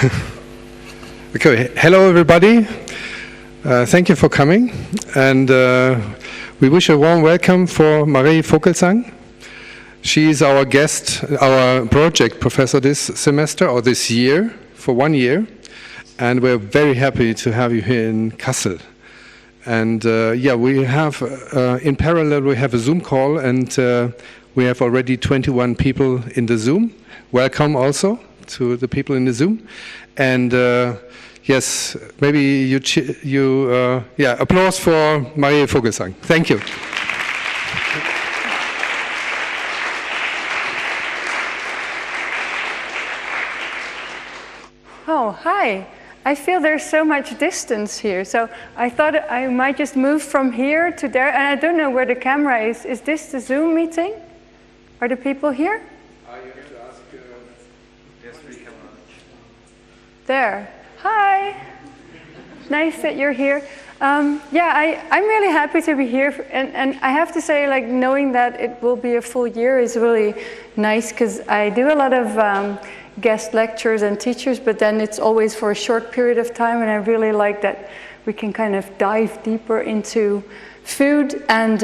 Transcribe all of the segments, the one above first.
Okay, hello everybody. Thank you for coming, and we wish a warm welcome for Marije Vogelzang. She is our guest, our project professor this semester or this year for 1 year, and we're very happy to have you here in Kassel. And yeah, we have in parallel we have a Zoom call, and we have already 21 people in the Zoom. Welcome also to the people in the Zoom, and yes, maybe yeah, applause for Marije Vogelzang. Thank you. Oh, hi. I feel there's so much distance here, so I thought I might just move from here to there, and I don't know where the camera is. Is this the Zoom meeting? Are the people here? You have to ask, there's 3 cameras. There. Hi. Nice that you're here. Yeah, I'm really happy to be here, and I have to say, like, knowing that it will be a full year is really nice, because I do a lot of guest lectures and teachers, but then it's always for a short period of time, and I really like that we can kind of dive deeper into food. And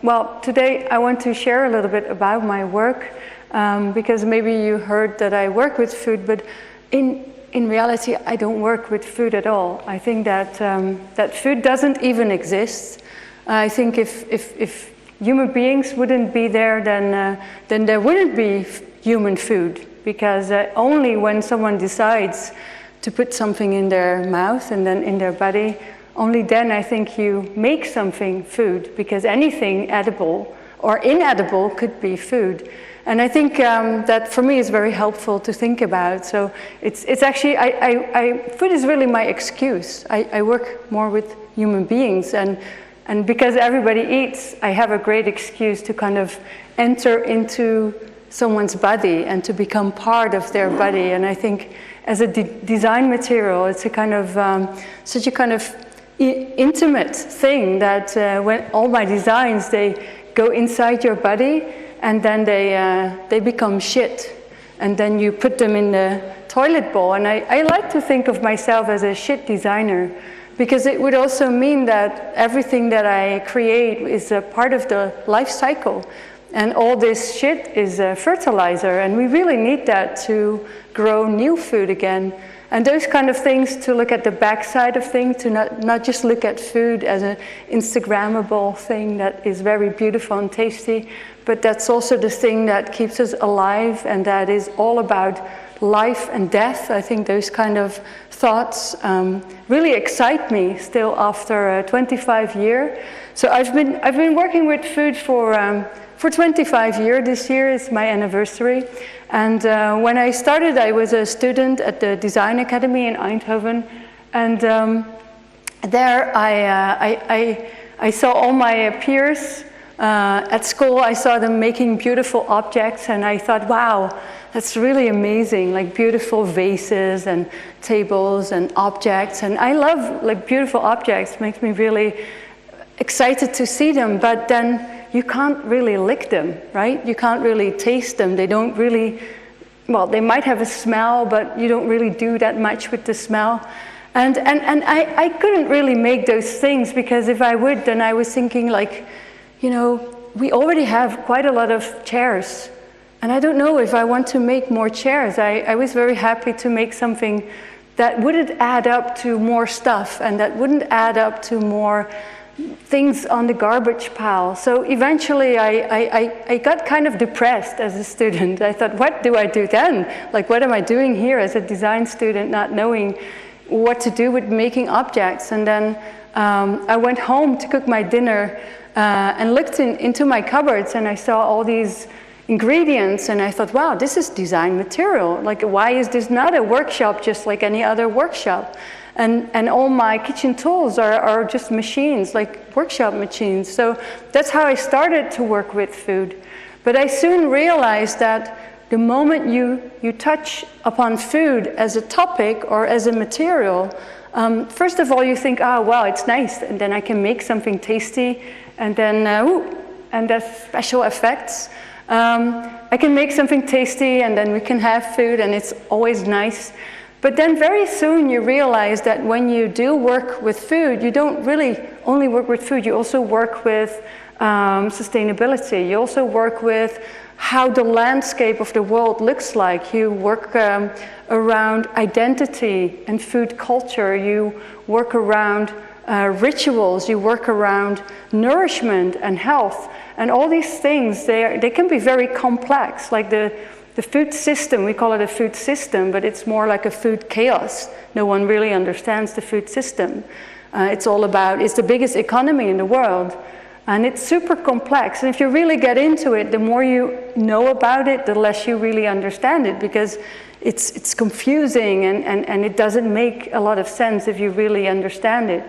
well, today I want to share a little bit about my work, because maybe you heard that I work with food, but in reality I don't work with food at all. I think that that food doesn't even exist. I think if human beings wouldn't be there, then there wouldn't be human food, because only when someone decides to put something in their mouth and then in their body, only then I think you make something food, because anything edible or inedible could be food. And I think that for me is very helpful to think about. So it's actually, food is really my excuse. I work more with human beings, and because everybody eats, I have a great excuse to kind of enter into someone's body and to become part of their body. And I think as a design material, it's a kind of such a kind of intimate thing that when all my designs, they go inside your body, and then they become shit, and then you put them in the toilet bowl. And I like to think of myself as a shit designer, because it would also mean that everything that I create is a part of the life cycle. And all this shit is fertilizer, and we really need that to grow new food again. And those kind of things, to look at the backside of things, to not just look at food as an Instagrammable thing that is very beautiful and tasty, but that's also the thing that keeps us alive, and that is all about life and death. I think those kind of thoughts really excite me still after 25 years. So I've been working with food for 25 years. This year is my anniversary. And when I started, I was a student at the Design Academy in Eindhoven. And there I saw all my peers at school. I saw them making beautiful objects, and I thought, wow, that's really amazing, like beautiful vases and tables and objects. And I love like beautiful objects. It makes me really excited to see them, but then you can't really lick them, right? You can't really taste them. They don't really, well, they might have a smell, but you don't really do that much with the smell. And I couldn't really make those things, because if I would, then I was thinking, like, you know, we already have quite a lot of chairs, and I don't know if I want to make more chairs. I was very happy to make something that wouldn't add up to more stuff, and that wouldn't add up to more things on the garbage pile. So eventually I got kind of depressed as a student. I thought, what do I do then? Like, what am I doing here as a design student, not knowing what to do with making objects? And then I went home to cook my dinner and looked into my cupboards, and I saw all these ingredients, and I thought, wow, this is design material. Like, why is this not a workshop just like any other workshop? And all my kitchen tools are just machines, like workshop machines. So that's how I started to work with food. But I soon realized that the moment you touch upon food as a topic or as a material, first of all you think, oh wow, it's nice, and then I can make something tasty, and then and there's special effects. I can make something tasty and then we can have food and it's always nice. But then very soon you realize that when you do work with food, you don't really only work with food, you also work with sustainability. You also work with how the landscape of the world looks like. You work around identity and food culture. You work around rituals. You work around nourishment and health. And all these things, they can be very complex. Like the food system, we call it a food system, but it's more like a food chaos. No one really understands the food system. It's the biggest economy in the world. And it's super complex. And if you really get into it, the more you know about it, the less you really understand it, because it's confusing and it doesn't make a lot of sense if you really understand it.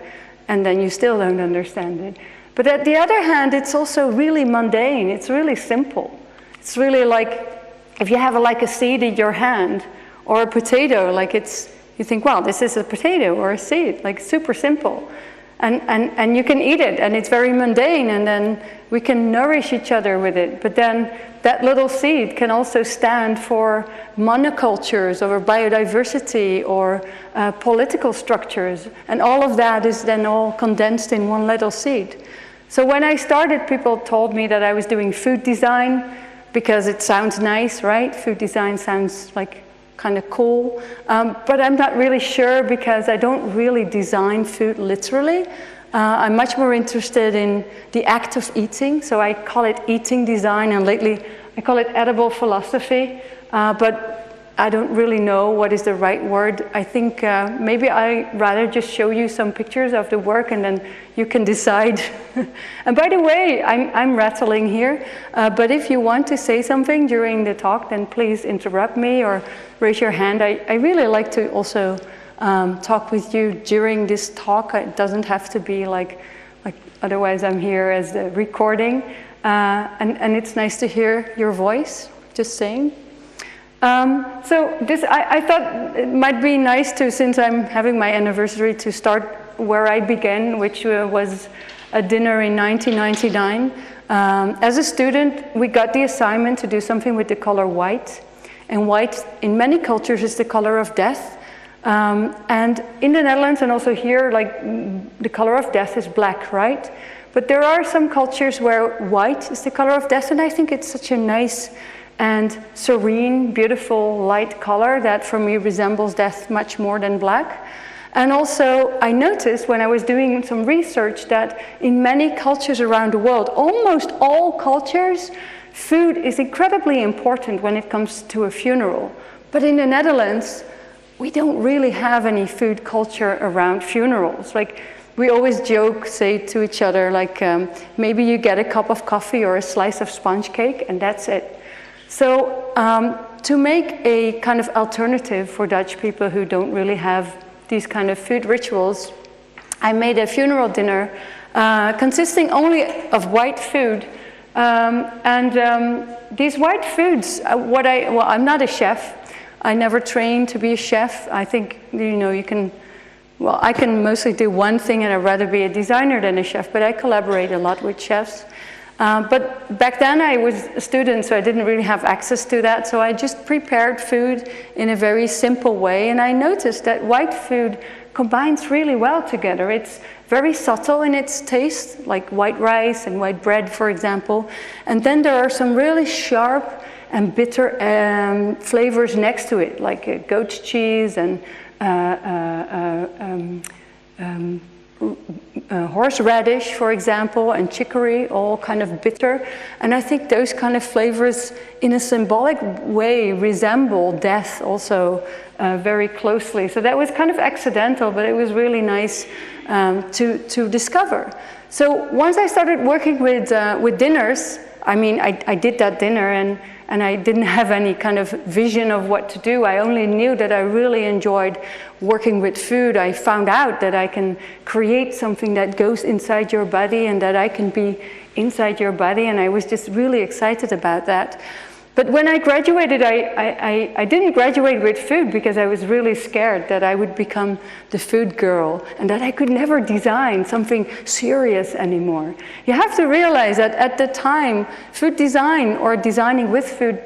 And then you still don't understand it. But at the other hand, it's also really mundane. It's really simple. It's really like if you have like a seed in your hand or a potato, you think, wow, this is a potato or a seed, like super simple. And you can eat it, and it's very mundane, and then we can nourish each other with it. But then that little seed can also stand for monocultures or biodiversity or political structures. And all of that is then all condensed in one little seed. So when I started, people told me that I was doing food design because it sounds nice, right? Food design sounds like kind of cool, but I'm not really sure because I don't really design food literally. I'm much more interested in the act of eating, so I call it eating design, and lately I call it edible philosophy, but I don't really know what is the right word. I think maybe I'd rather just show you some pictures of the work and then you can decide. And by the way, I'm rattling here, but if you want to say something during the talk, then please interrupt me or raise your hand. I really like to also talk with you during this talk. It doesn't have to be like otherwise I'm here as a recording. And it's nice to hear your voice, just saying. So I thought it might be nice to, since I'm having my anniversary, to start where I began, which was a dinner in 1999. As a student, we got the assignment to do something with the color white. And white, in many cultures, is the color of death. And in the Netherlands and also here, the color of death is black, right? But there are some cultures where white is the color of death, and I think it's such a nice and serene, beautiful, light color that for me resembles death much more than black. And also I noticed when I was doing some research that in many cultures around the world, almost all cultures, food is incredibly important when it comes to a funeral. But in the Netherlands, we don't really have any food culture around funerals. We always joke, say to each other, maybe you get a cup of coffee or a slice of sponge cake and that's it. So to make a kind of alternative for Dutch people who don't really have these kind of food rituals, I made a funeral dinner consisting only of white food. These white foods, I'm not a chef. I never trained to be a chef. I think, I can mostly do one thing and I'd rather be a designer than a chef, but I collaborate a lot with chefs. But back then I was a student, so I didn't really have access to that. So I just prepared food in a very simple way. And I noticed that white food combines really well together. It's very subtle in its taste, like white rice and white bread, for example. And then there are some really sharp and bitter flavors next to it, like goat cheese and horseradish, for example, and chicory, all kind of bitter. And I think those kind of flavors in a symbolic way resemble death also very closely. So that was kind of accidental, but it was really nice to discover. So once I started working with dinners, I did that dinner and I didn't have any kind of vision of what to do. I only knew that I really enjoyed working with food. I found out that I can create something that goes inside your body and that I can be inside your body, and I was just really excited about that. But when I graduated, I didn't graduate with food because I was really scared that I would become the food girl and that I could never design something serious anymore. You have to realize that at the time, food design or designing with food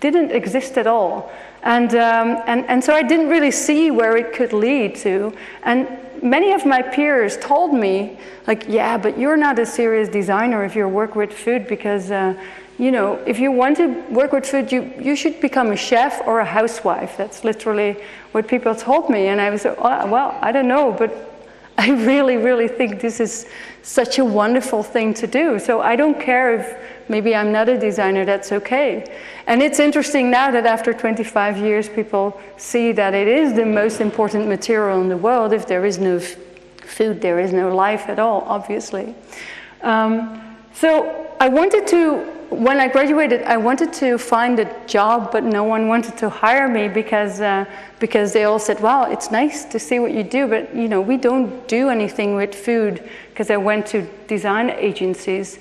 didn't exist at all. And so I didn't really see where it could lead to. And many of my peers told me, like, yeah, but you're not a serious designer if you work with food because you know, if you want to work with food, you should become a chef or a housewife. That's literally what people told me. And I was, oh, well, I don't know, but I really, really think this is such a wonderful thing to do. So I don't care if maybe I'm not a designer, that's okay. And it's interesting now that after 25 years, people see that it is the most important material in the world. If there is no food, there is no life at all, obviously. So I wanted to, when I graduated, I wanted to find a job, but no one wanted to hire me because they all said, well, it's nice to see what you do, but you know, we don't do anything with food, because I went to design agencies.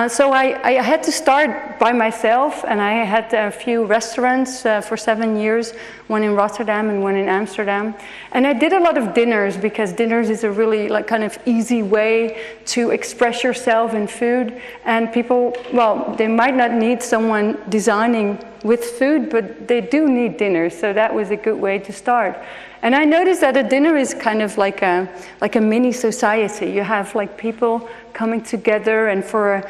So I had to start by myself, and I had a few restaurants for 7 years, one in Rotterdam and one in Amsterdam. And I did a lot of dinners, because dinners is a really like kind of easy way to express yourself in food. And people, well, they might not need someone designing with food, but they do need dinners, so that was a good way to start. And I noticed that a dinner is kind of like a mini society. You have like people coming together, and for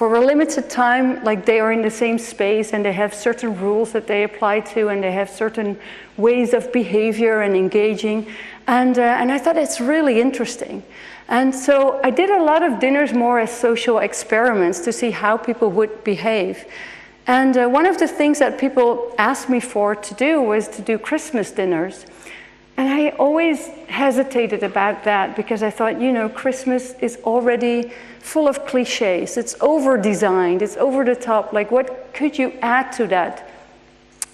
a limited time, like they are in the same space, and they have certain rules that they apply to, and they have certain ways of behavior and engaging. And I thought it's really interesting. And so I did a lot of dinners more as social experiments to see how people would behave. And one of the things that people asked me for to do was to do Christmas dinners. And I always hesitated about that, because I thought, you know, Christmas is already full of cliches. It's over-designed, it's over the top. Like, what could you add to that?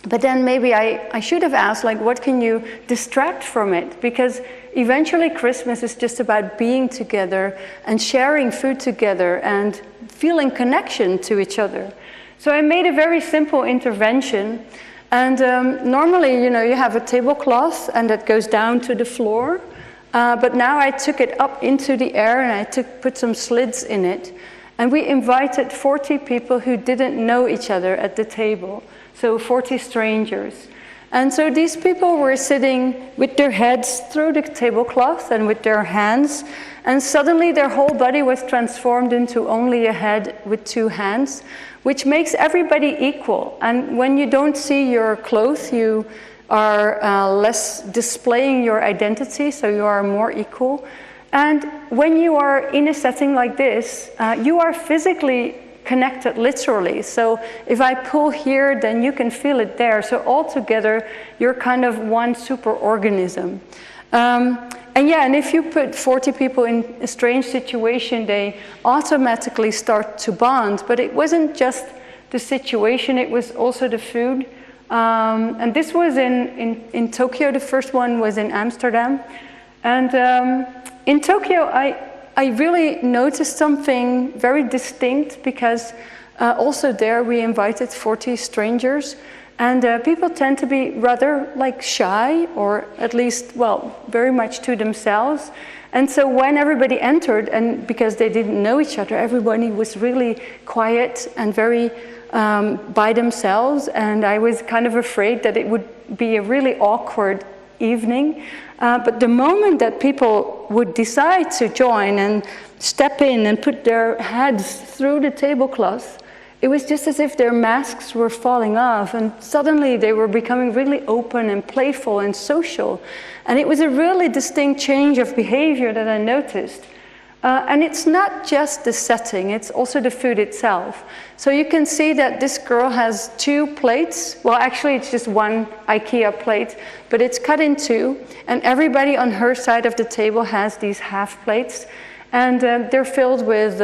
But then maybe I should have asked, like, what can you distract from it? Because eventually Christmas is just about being together and sharing food together and feeling connection to each other. So I made a very simple intervention. And normally, you know, you have a tablecloth and that goes down to the floor. But now I took it up into the air, and I put some slits in it. And we invited 40 people who didn't know each other at the table. So 40 strangers. And so these people were sitting with their heads through the tablecloth and with their hands. And suddenly their whole body was transformed into only a head with two hands, which makes everybody equal. And when you don't see your clothes, you are less displaying your identity, so you are more equal. And when you are in a setting like this, you are physically connected, literally. So if I pull here, then you can feel it there. So all together, you're kind of one super organism. And if you put 40 people in a strange situation, they automatically start to bond. But it wasn't just the situation, it was also the food. And this was in Tokyo. The first one was in Amsterdam. And in Tokyo, I really noticed something very distinct, because also there we invited 40 strangers. And people tend to be rather like shy, or at least, well, very much to themselves. And so when everybody entered, and because they didn't know each other, everybody was really quiet and very by themselves. And I was kind of afraid that it would be a really awkward evening. But the moment that people would decide to join and step in and put their heads through the tablecloth, it was just as if their masks were falling off, and suddenly they were becoming really open and playful and social. And it was a really distinct change of behavior that I noticed. And it's not just the setting, it's also the food itself. So you can see that this girl has 2 plates. Well, actually it's just one IKEA plate, but it's cut in 2. And everybody on her side of the table has these half plates. And they're filled with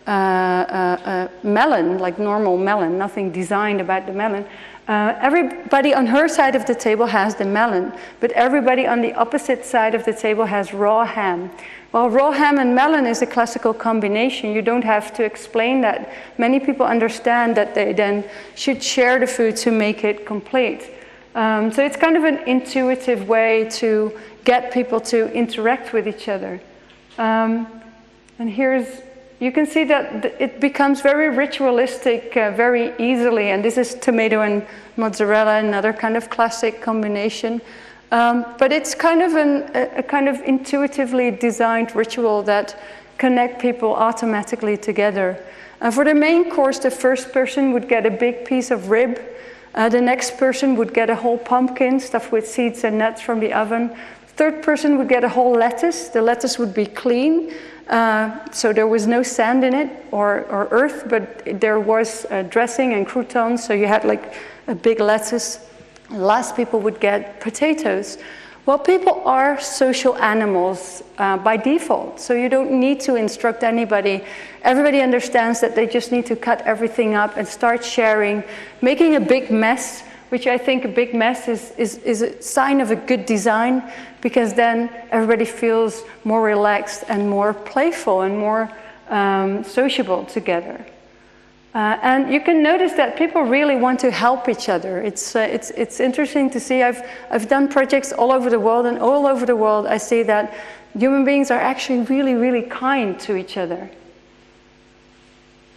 melon, like normal melon, nothing designed about the melon. Everybody on her side of the table has the melon, but everybody on the opposite side of the table has raw ham. Well, raw ham and melon is a classical combination. You don't have to explain that. Many people understand that they then should share the food to make it complete. So it's kind of an intuitive way to get people to interact with each other. And you can see that it becomes very ritualistic very easily. And this is tomato and mozzarella, another kind of classic combination. But it's kind of a kind of intuitively designed ritual that connect people automatically together. For the main course, the first person would get a big piece of rib. The next person would get a whole pumpkin stuffed with seeds and nuts from the oven. Third person would get a whole lettuce. The lettuce would be clean, so there was no sand in it or earth, but there was dressing and croutons, so you had like a big lettuce. Last people would get potatoes. Well, people are social animals by default, so you don't need to instruct anybody. Everybody understands that they just need to cut everything up and start sharing, making a big mess, which I think a big mess is a sign of a good design, because then everybody feels more relaxed and more playful and more sociable together. And you can notice that people really want to help each other. It's interesting to see. I've done projects all over the world, and all over the world I see that human beings are actually really, really kind to each other.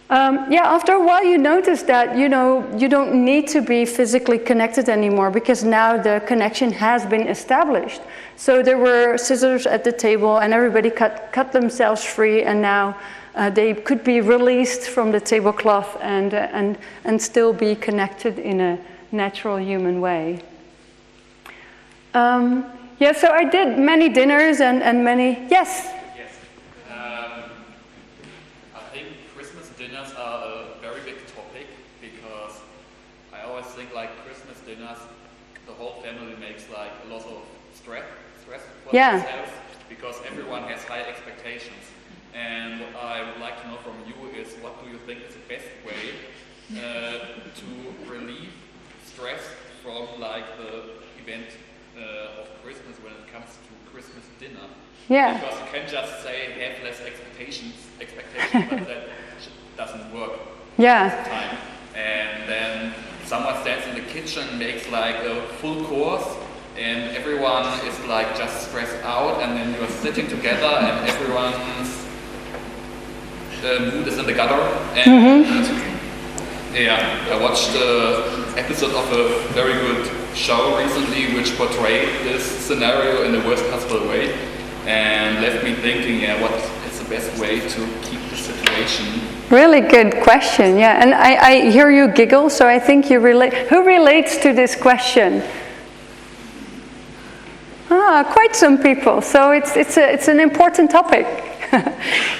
After a while you notice that, you don't need to be physically connected anymore, because now the connection has been established. So there were scissors at the table and everybody cut themselves free, and now they could be released from the tablecloth and still be connected in a natural human way. So I did many dinners and many, yes? Yes. I think Christmas dinners are a very big topic, because I always think like Christmas dinners, the whole family makes like a lot of stress for themselves, because everyone has high expectations. And what I would like to know from you is, what do you think is the best way to relieve stress from like the event of Christmas when it comes to Christmas dinner? Yeah. Because you can just say have less expectations, but that doesn't work. Yeah. All the time. And then someone stands in the kitchen, makes like a full course, and everyone is like just stressed out, and then you're sitting together and everyone's mood is in the gutter. And I watched an episode of a very good show recently which portrayed this scenario in the worst possible way, and left me thinking, what is the best way to keep the situation? Really good question, yeah. And I hear you giggle, so I think you relate. Who relates to this question? Quite some people. So it's an important topic.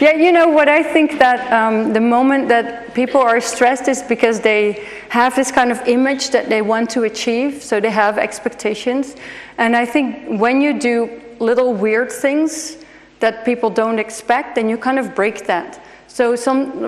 Yeah, what I think that the moment that people are stressed is because they have this kind of image that they want to achieve, so they have expectations. And I think when you do little weird things that people don't expect, then you kind of break that. So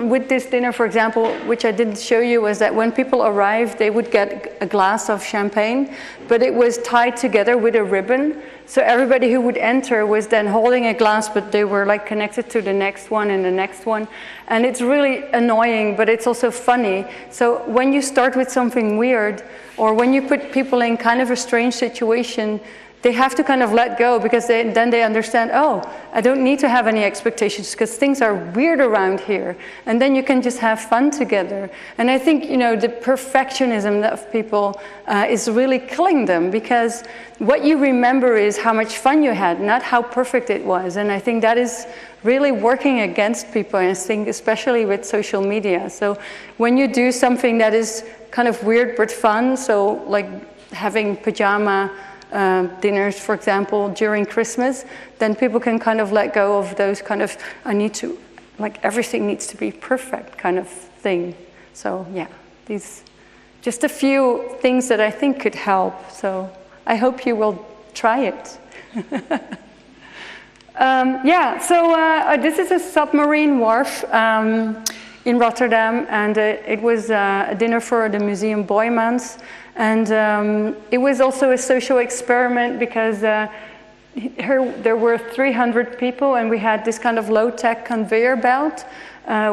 with this dinner, for example, which I didn't show you, was that when people arrived, they would get a glass of champagne, but it was tied together with a ribbon. So everybody who would enter was then holding a glass, but they were like connected to the next one and the next one. And it's really annoying, but it's also funny. So when you start with something weird, or when you put people in kind of a strange situation, they have to kind of let go, because then they understand, I don't need to have any expectations because things are weird around here. And then you can just have fun together. And I think, the perfectionism of people is really killing them, because what you remember is how much fun you had, not how perfect it was. And I think that is really working against people, and I think especially with social media. So when you do something that is kind of weird but fun, so like having pajama dinners, for example, during Christmas, then people can kind of let go of those kind of, everything needs to be perfect kind of thing. So yeah, these just a few things that I think could help. So I hope you will try it. Yeah, so this is a submarine wharf in Rotterdam, and it was a dinner for the Museum Boijmans. And it was also a social experiment because there were 300 people, and we had this kind of low-tech conveyor belt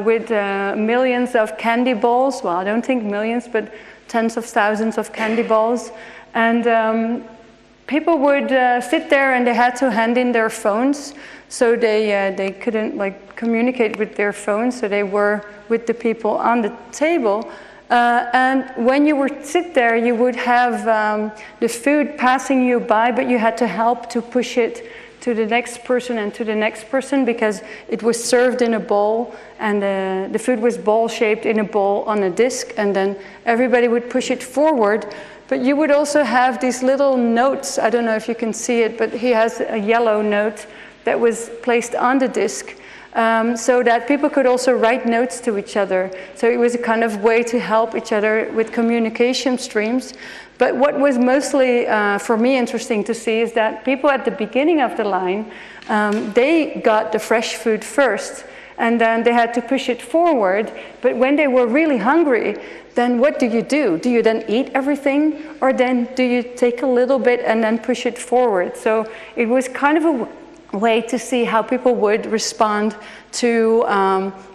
with millions of candy balls. Well, I don't think millions, but tens of thousands of candy balls. And people would sit there and they had to hand in their phones, so they couldn't like communicate with their phones, so they were with the people on the table. And when you would sit there, you would have the food passing you by, but you had to help to push it to the next person and to the next person, because it was served in a bowl, and the food was ball-shaped in a bowl on a disc, and then everybody would push it forward. But you would also have these little notes. I don't know if you can see it, but he has a yellow note that was placed on the disc, so that people could also write notes to each other. So it was a kind of way to help each other with communication streams. But what was mostly, for me, interesting to see is that people at the beginning of the line, they got the fresh food first, and then they had to push it forward. But when they were really hungry, then what do? Do you then eat everything, or then do you take a little bit and then push it forward? So it was kind of a way to see how people would respond to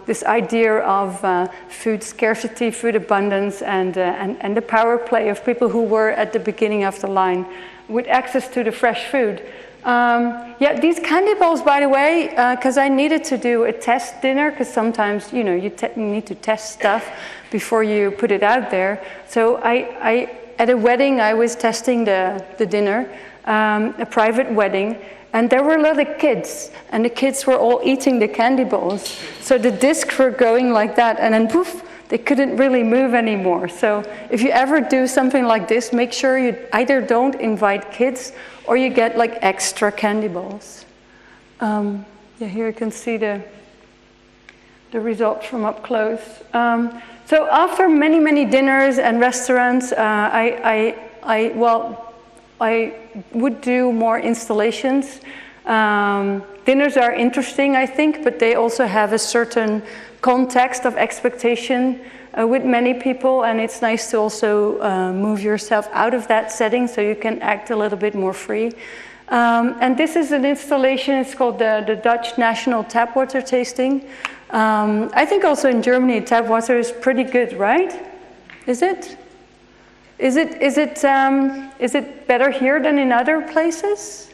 this idea of food scarcity, food abundance, and the power play of people who were at the beginning of the line with access to the fresh food. Yeah, these candy balls, by the way, because I needed to do a test dinner, because sometimes, you know, you need to test stuff before you put it out there. So I at a wedding, I was testing the dinner, a private wedding, and there were a lot of kids, and the kids were all eating the candy balls. So the discs were going like that, and then poof, they couldn't really move anymore. So if you ever do something like this, make sure you either don't invite kids or you get like extra candy balls. Yeah, here you can see the results from up close. So after many, many dinners and restaurants, I would do more installations. Dinners are interesting, I think, but they also have a certain context of expectation with many people, and it's nice to also move yourself out of that setting so you can act a little bit more free. And this is an installation. It's called the Dutch National Tap Water Tasting. I think also in Germany tap water is pretty good, right? Is it? Is it better here than in other places?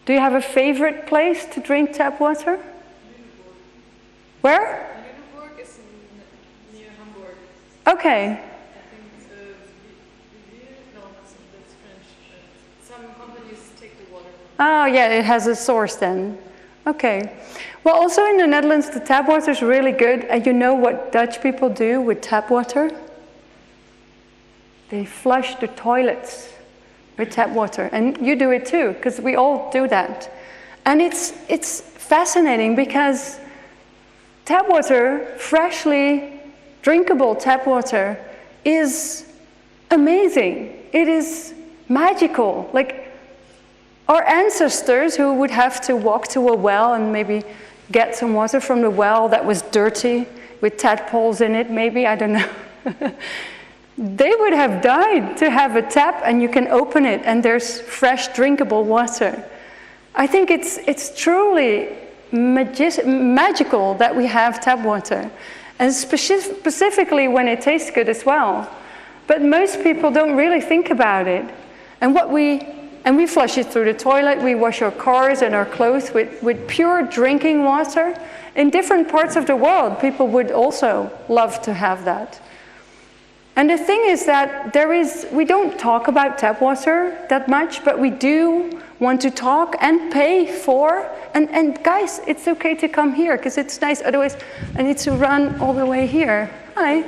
Do you have a favorite place to drink tap water? Where? Lüneburg is near Hamburg. Okay. I think no, that's French. Some companies take the water. Oh yeah, it has a source then. Okay. Well, also in the Netherlands, the tap water is really good. And you know what Dutch people do with tap water? They flush the toilets with tap water. And you do it too, because we all do that. And it's fascinating because tap water, freshly drinkable tap water, is amazing. It is magical. Like our ancestors who would have to walk to a well and maybe get some water from the well that was dirty with tadpoles in it, maybe, I don't know. They would have died to have a tap and you can open it and there's fresh drinkable water. I think it's truly magical that we have tap water, and specifically when it tastes good as well. But most people don't really think about it. And we flush it through the toilet, we wash our cars and our clothes with pure drinking water. In different parts of the world, people would also love to have that. And the thing is that we don't talk about tap water that much, but we do want to talk and pay for, and guys, it's okay to come here, because it's nice, otherwise I need to run all the way here. Hi.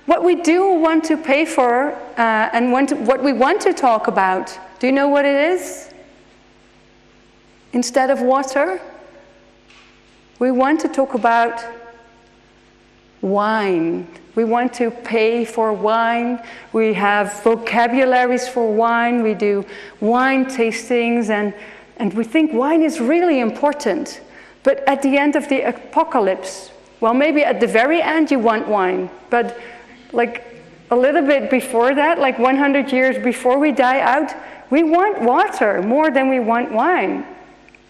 What we do want to pay for, and what we want to talk about, do you know what it is? Instead of water, we want to talk about wine. We want to pay for wine. We have vocabularies for wine. We do wine tastings, and And we think wine is really important. But at the end of the apocalypse, well, maybe at the very end you want wine, but like a little bit before that, like 100 years before we die out, we want water more than we want wine.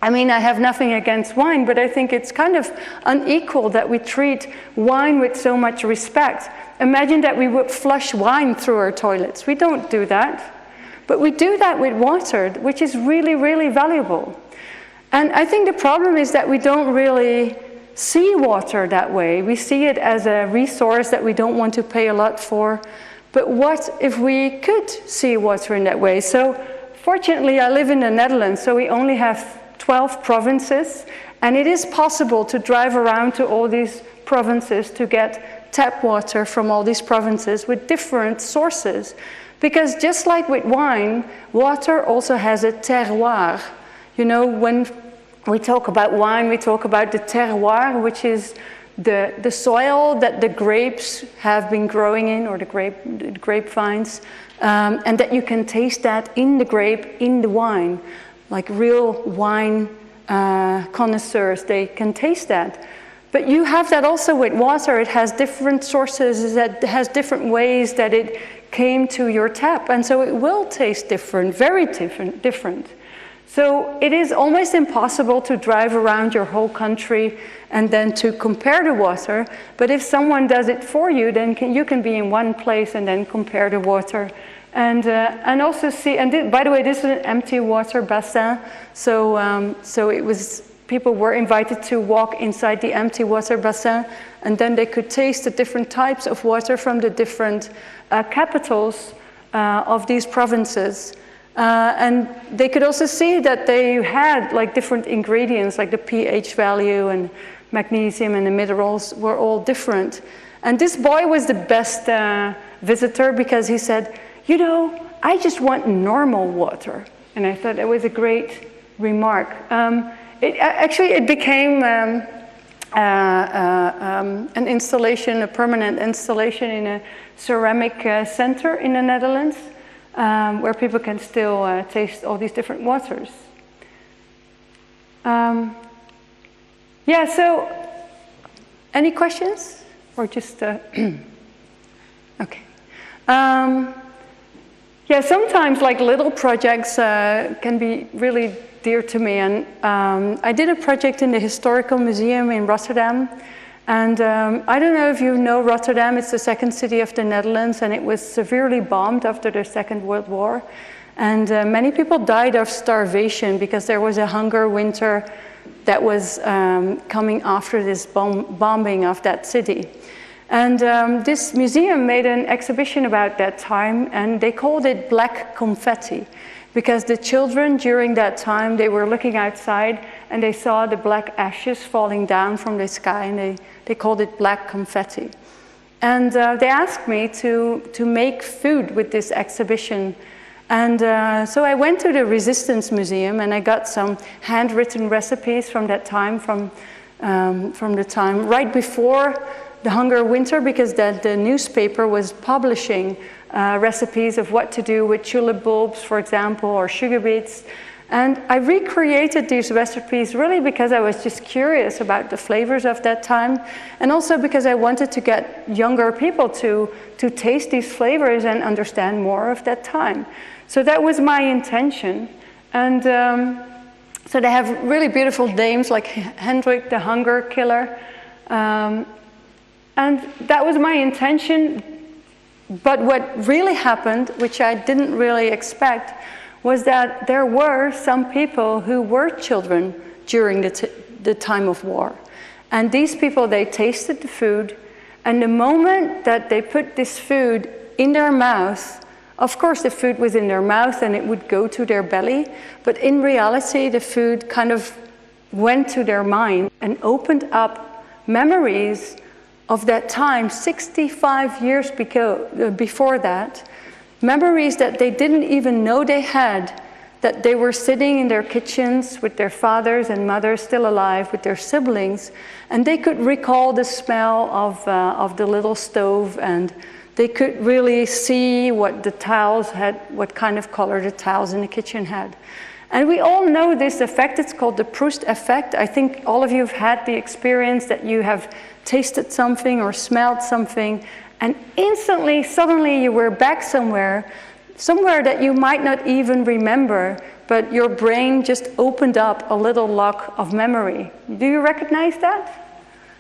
I mean, I have nothing against wine, but I think it's kind of unequal that we treat wine with so much respect. Imagine that we would flush wine through our toilets. We don't do that. But we do that with water, which is really, really valuable. And I think the problem is that we don't really see water that way. We see it as a resource that we don't want to pay a lot for. But what if we could see water in that way? So fortunately, I live in the Netherlands, so we only have 12 provinces, and it is possible to drive around to all these provinces to get tap water from all these provinces with different sources. Because just like with wine, water also has a terroir. You know, when we talk about wine, we talk about the terroir, which is the soil that the grapes have been growing in, or the grapevines, and that you can taste that in the grape, in the wine. Like real wine connoisseurs, they can taste that. But you have that also with water. It has different sources, it has different ways that it came to your tap. And so it will taste different, very different. So it is almost impossible to drive around your whole country and then to compare the water. But if someone does it for you, then you can be in one place and then compare the water. And also see, and by the way, this is an empty water bassin, so it was, people were invited to walk inside the empty water bassin, and then they could taste the different types of water from the different capitals of these provinces. And they could also see that they had like different ingredients, like the pH value and magnesium and the minerals were all different. And this boy was the best visitor because he said, you know, I just want normal water. And I thought that was a great remark. It became an installation, a permanent installation in a ceramic center in the Netherlands, where people can still taste all these different waters. Yeah, so any questions? Or just, okay. Yeah, sometimes like little projects can be really dear to me. And I did a project in the Historical Museum in Rotterdam. And I don't know if you know Rotterdam, it's the second city of the Netherlands, and it was severely bombed after the Second World War. And many people died of starvation because there was a hunger winter that was coming after this bombing of that city. And this museum made an exhibition about that time, and they called it Black Confetti, because the children during that time, they were looking outside and they saw the black ashes falling down from the sky, and they called it Black Confetti. And they asked me to make food with this exhibition. And so I went to the Resistance Museum and I got some handwritten recipes from that time, from the time right before the hunger winter, because the newspaper was publishing recipes of what to do with tulip bulbs, for example, or sugar beets. And I recreated these recipes really because I was just curious about the flavors of that time, and also because I wanted to get younger people to taste these flavors and understand more of that time. So that was my intention. And so they have really beautiful names like Hendrik the Hunger Killer. And that was my intention. But what really happened, which I didn't really expect, was that there were some people who were children during the time of war. And these people, they tasted the food, and the moment that they put this food in their mouth, of course the food was in their mouth and it would go to their belly, but in reality the food kind of went to their mind and opened up memories of that time, 65 years before that, memories that they didn't even know they had, that they were sitting in their kitchens with their fathers and mothers still alive, with their siblings, and they could recall the smell of the little stove, and they could really see what the tiles had, what kind of color the tiles in the kitchen had. And we all know this effect. It's called the Proust effect. I think all of you have had the experience that you have tasted something or smelled something, and instantly, suddenly you were back somewhere that you might not even remember, but your brain just opened up a little lock of memory. Do you recognize that?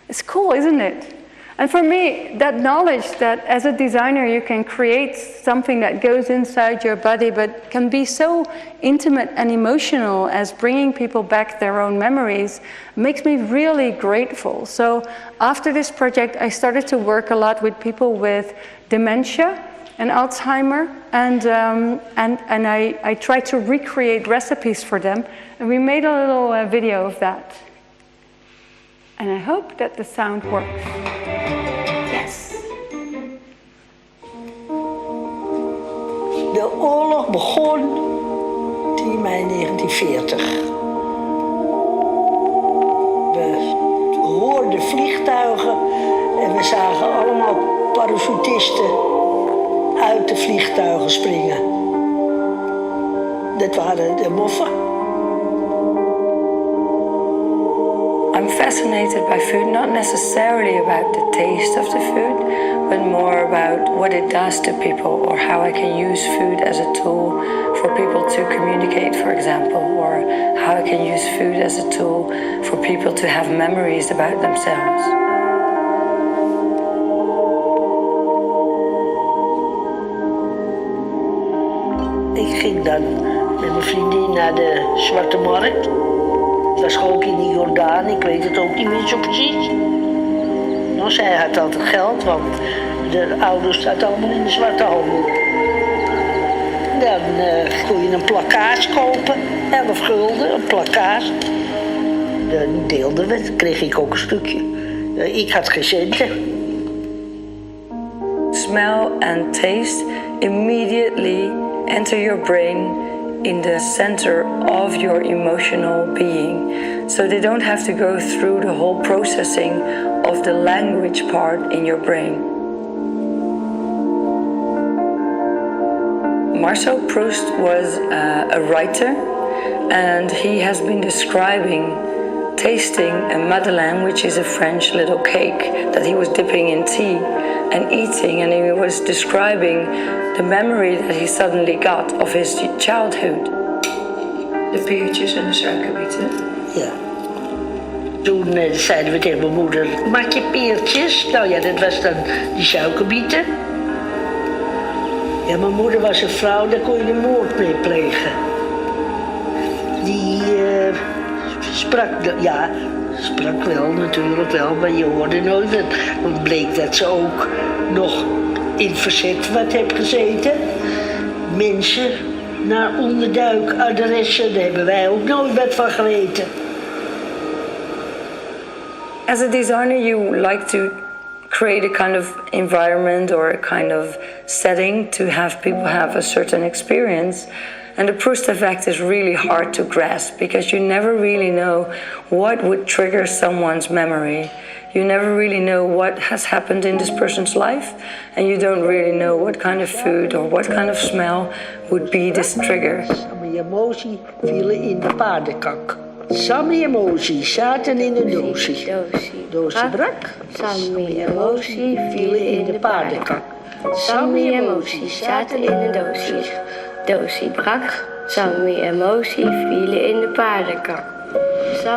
It's cool, isn't it? And for me, that knowledge that as a designer you can create something that goes inside your body but can be so intimate and emotional as bringing people back their own memories makes me really grateful. So after this project, I started to work a lot with people with dementia and Alzheimer, and I tried to recreate recipes for them, and we made a little video of that. And I hope that the sound works. Yes. De oorlog begon 10 mei 1940. We hoorden vliegtuigen en we zagen allemaal parachutisten uit de vliegtuigen springen. Dat waren de moffen. I'm fascinated by food, not necessarily about the taste of the food, but more about what it does to people, or how I can use food as a tool for people to communicate, for example, or how I can use food as a tool for people to have memories about themselves. Ik ging dan met mijn vriendin naar de Zwarte Markt. Dat was ook in de Jordaan, ik weet het ook niet meer zo precies. Nou, zij had altijd geld, want de ouders zaten allemaal in de zwarte handel. Dan kon je een plakkaat kopen, 11 gulden, een plakkaat. Dan deelden we, dan kreeg ik ook een stukje. Ik had geen centen. Smell and taste immediately enter your brain in the center of your emotional being. So they don't have to go through the whole processing of the language part in your brain. Marcel Proust was a writer, and he has been describing tasting a madeleine, which is a French little cake that he was dipping in tea and eating, and he was describing the memory that he suddenly got of his childhood. De peertjes en de suikerbieten. Ja. Toen zeiden we tegen mijn moeder, maak je peertjes? Nou ja, dat was dan die suikerbieten. Ja, mijn moeder was een vrouw, daar kon je een moord mee plegen. Die sprak wel natuurlijk wel, maar je hoorde nooit. Want bleek dat ze ook nog in verzet wat heeft gezeten. Mensen naar onderduikadressen, daar hebben wij ook nooit wat van geweten. As a designer, you like to create a kind of environment or a kind of setting to have people have a certain experience. And the Proust effect is really hard to grasp because you never really know what would trigger someone's memory. You never really know what has happened in this person's life, and you don't really know what kind of food or what kind of smell would be this trigger. Samen emotie vielen in de paardenkak. Samen emoties zaten in een doosje. Doosje brak. Samen emotie vielen in de paardenkak. Samen emoties zaten in een doosje. Doosje brak. Samen emotie vielen in de paardenkak.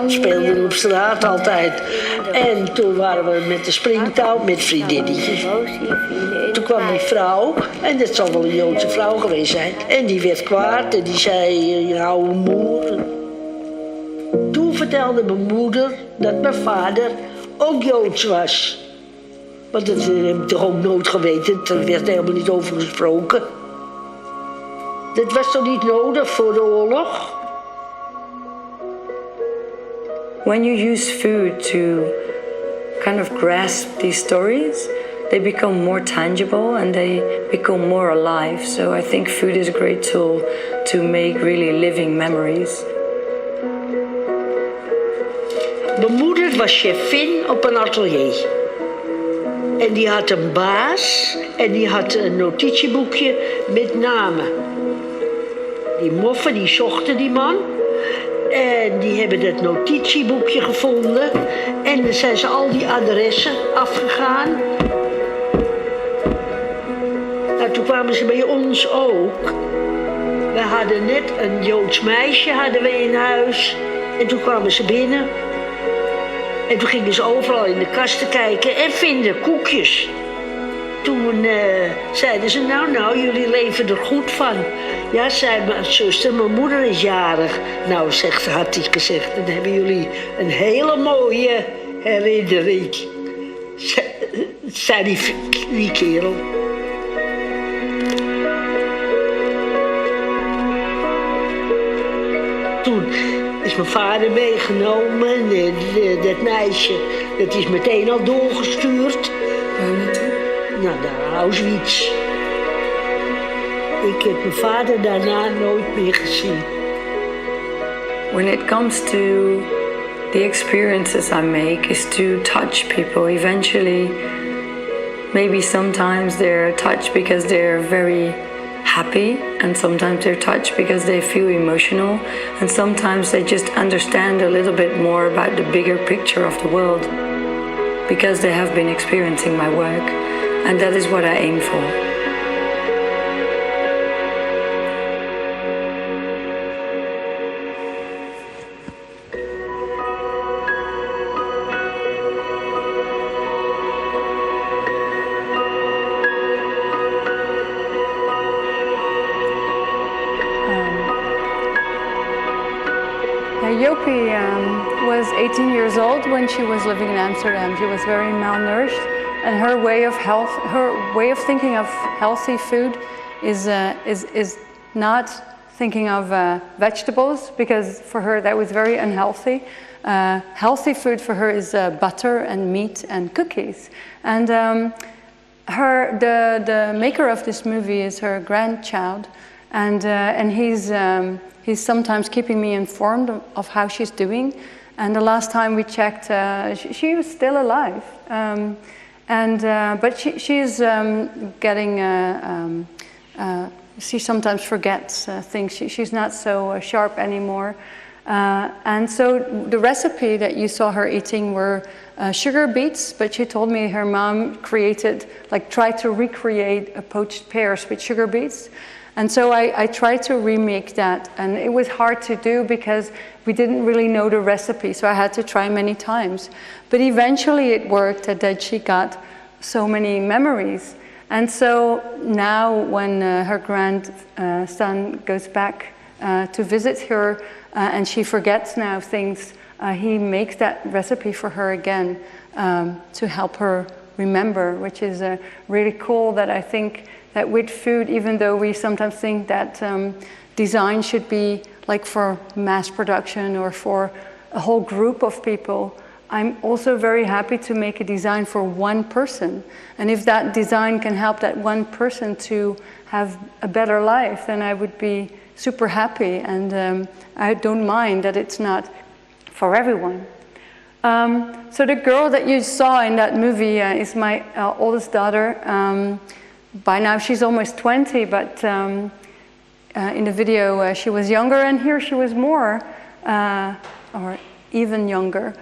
Speelden op straat altijd. En toen waren we met de springtouw met vriendinnetjes. Toen kwam die vrouw, en dat zal wel een Joodse vrouw geweest zijn. En die werd kwaad en die zei, je oude moer. Toen vertelde mijn moeder dat mijn vader ook Joods was. Want dat heb ik toch ook nooit geweten, er werd helemaal niet over gesproken. Dat was toch niet nodig voor de oorlog? When you use food to kind of grasp these stories, they become more tangible and they become more alive. So I think food is a great tool to make really living memories. Mijn moeder was chefin op een atelier. En die had een baas en die had een notitieboekje met namen. Die moffen, die zochten die man. En die hebben dat notitieboekje gevonden. En dan zijn ze al die adressen afgegaan. Nou, toen kwamen ze bij ons ook. We hadden net een Joods meisje hadden we in huis. En toen kwamen ze binnen. En toen gingen ze overal in de kasten kijken en vinden koekjes. Toen zeiden ze, nou, jullie leven er goed van. Ja, zei mijn zuster, mijn moeder is jarig. Nou, had hij gezegd, dan hebben jullie een hele mooie herinnering. Zei die kerel. Toen is mijn vader meegenomen en dat meisje, dat is meteen al doorgestuurd. Waar naartoe? Nou, naar Auschwitz. Ik heb mijn vader daarna nooit meer gezien. When it comes to the experiences I make is to touch people. Eventually, maybe sometimes they're touched because they're very happy, and sometimes they're touched because they feel emotional, and sometimes they just understand a little bit more about the bigger picture of the world because they have been experiencing my work, and that is what I aim for. Jopie was 18 years old when she was living in Amsterdam. She was very malnourished, and her way of thinking of healthy food is not thinking of vegetables, because for her that was very unhealthy. Healthy food for her is butter and meat and cookies. And the maker of this movie is her grandchild, and he's sometimes keeping me informed of how she's doing. And the last time we checked, she was still alive. But she's getting. She sometimes forgets things. She's not so sharp anymore. And so the recipe that you saw her eating were sugar beets, but she told me her mom tried to recreate poached pears with sugar beets. And so I tried to remake that, and it was hard to do because we didn't really know the recipe, so I had to try many times. But eventually it worked, that she got so many memories. And so now when her grandson goes back to visit her, and she forgets now things, he makes that recipe for her again to help her remember, which is really cool. That I think that with food, even though we sometimes think that design should be like for mass production or for a whole group of people, I'm also very happy to make a design for one person. And if that design can help that one person to have a better life, then I would be super happy. And I don't mind that it's not for everyone. So the girl that you saw in that movie is my oldest daughter. By now she's almost 20, but in the video she was younger, and here she was more, or even younger.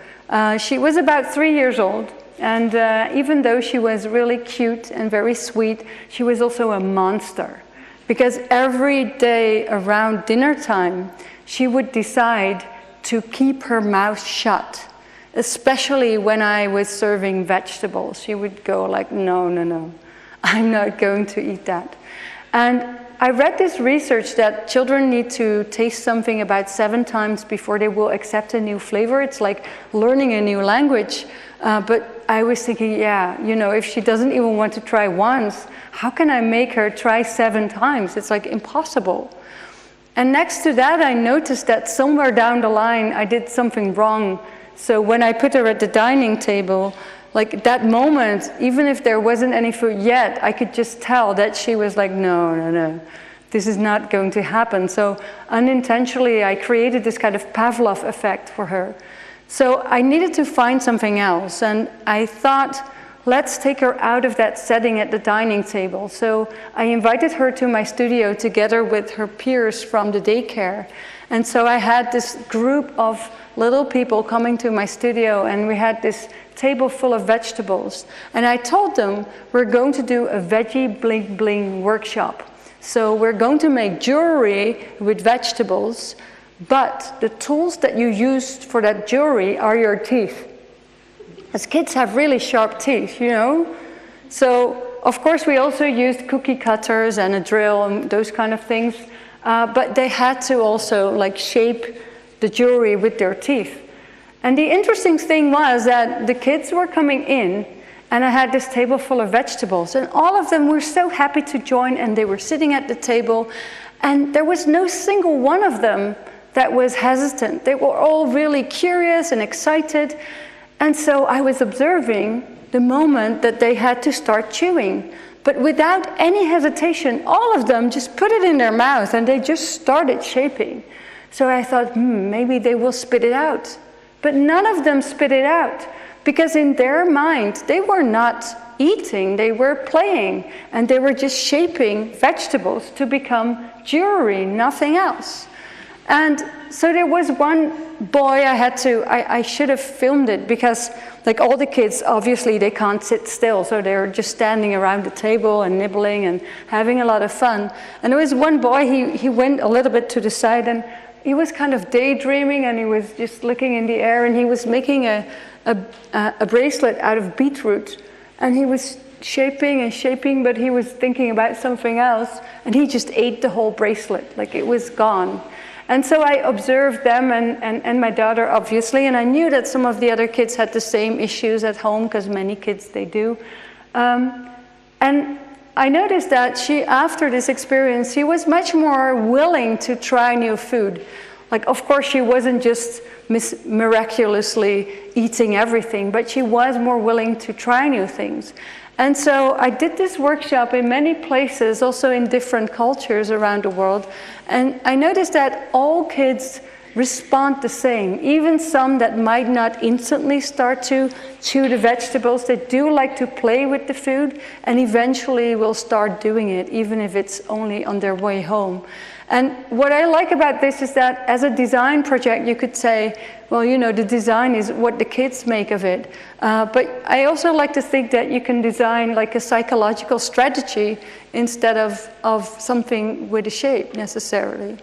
She was about 3 years old, and even though she was really cute and very sweet, she was also a monster. Because every day around dinner time, she would decide to keep her mouth shut, especially when I was serving vegetables. She would go like, no, I'm not going to eat that. And I read this research that children need to taste something about 7 times before they will accept a new flavor. It's like learning a new language. But I was thinking, if she doesn't even want to try once, how can I make her try 7 times? It's like impossible. And next to that, I noticed that somewhere down the line, I did something wrong. So when I put her at the dining table, like that moment, even if there wasn't any food yet, I could just tell that she was like, no, this is not going to happen. So unintentionally, I created this kind of Pavlov effect for her. So I needed to find something else. And I thought, let's take her out of that setting at the dining table. So I invited her to my studio together with her peers from the daycare. And so I had this group of little people coming to my studio, and we had this table full of vegetables. And I told them we're going to do a veggie bling bling workshop. So we're going to make jewelry with vegetables, but the tools that you use for that jewelry are your teeth. As kids have really sharp teeth, you know? So, of course, we also used cookie cutters and a drill and those kind of things, but they had to also like shape the jewelry with their teeth. And the interesting thing was that the kids were coming in, and I had this table full of vegetables, and all of them were so happy to join, and they were sitting at the table, and there was no single one of them that was hesitant. They were all really curious and excited. And so I was observing the moment that they had to start chewing. But without any hesitation, all of them just put it in their mouth and they just started shaping. So I thought, maybe they will spit it out. But none of them spit it out, because in their mind, they were not eating, they were playing, and they were just shaping vegetables to become jewelry, nothing else. And so there was one boy I should have filmed it, because like all the kids, obviously they can't sit still, so they're just standing around the table and nibbling and having a lot of fun. And there was one boy, he went a little bit to the side, and he was kind of daydreaming, and he was just looking in the air, and he was making a bracelet out of beetroot, and he was shaping and shaping, but he was thinking about something else, and he just ate the whole bracelet, like it was gone. And so I observed them and my daughter, obviously, and I knew that some of the other kids had the same issues at home, because many kids, they do. And I noticed that after this experience, she was much more willing to try new food. Like, of course, she wasn't just miraculously eating everything, but she was more willing to try new things. And so I did this workshop in many places, also in different cultures around the world. And I noticed that all kids respond the same, even some that might not instantly start to chew the vegetables. They do like to play with the food, and eventually will start doing it, even if it's only on their way home. And what I like about this is that as a design project, you could say, well, you know, the design is what the kids make of it. But I also like to think that you can design like a psychological strategy instead of something with a shape necessarily.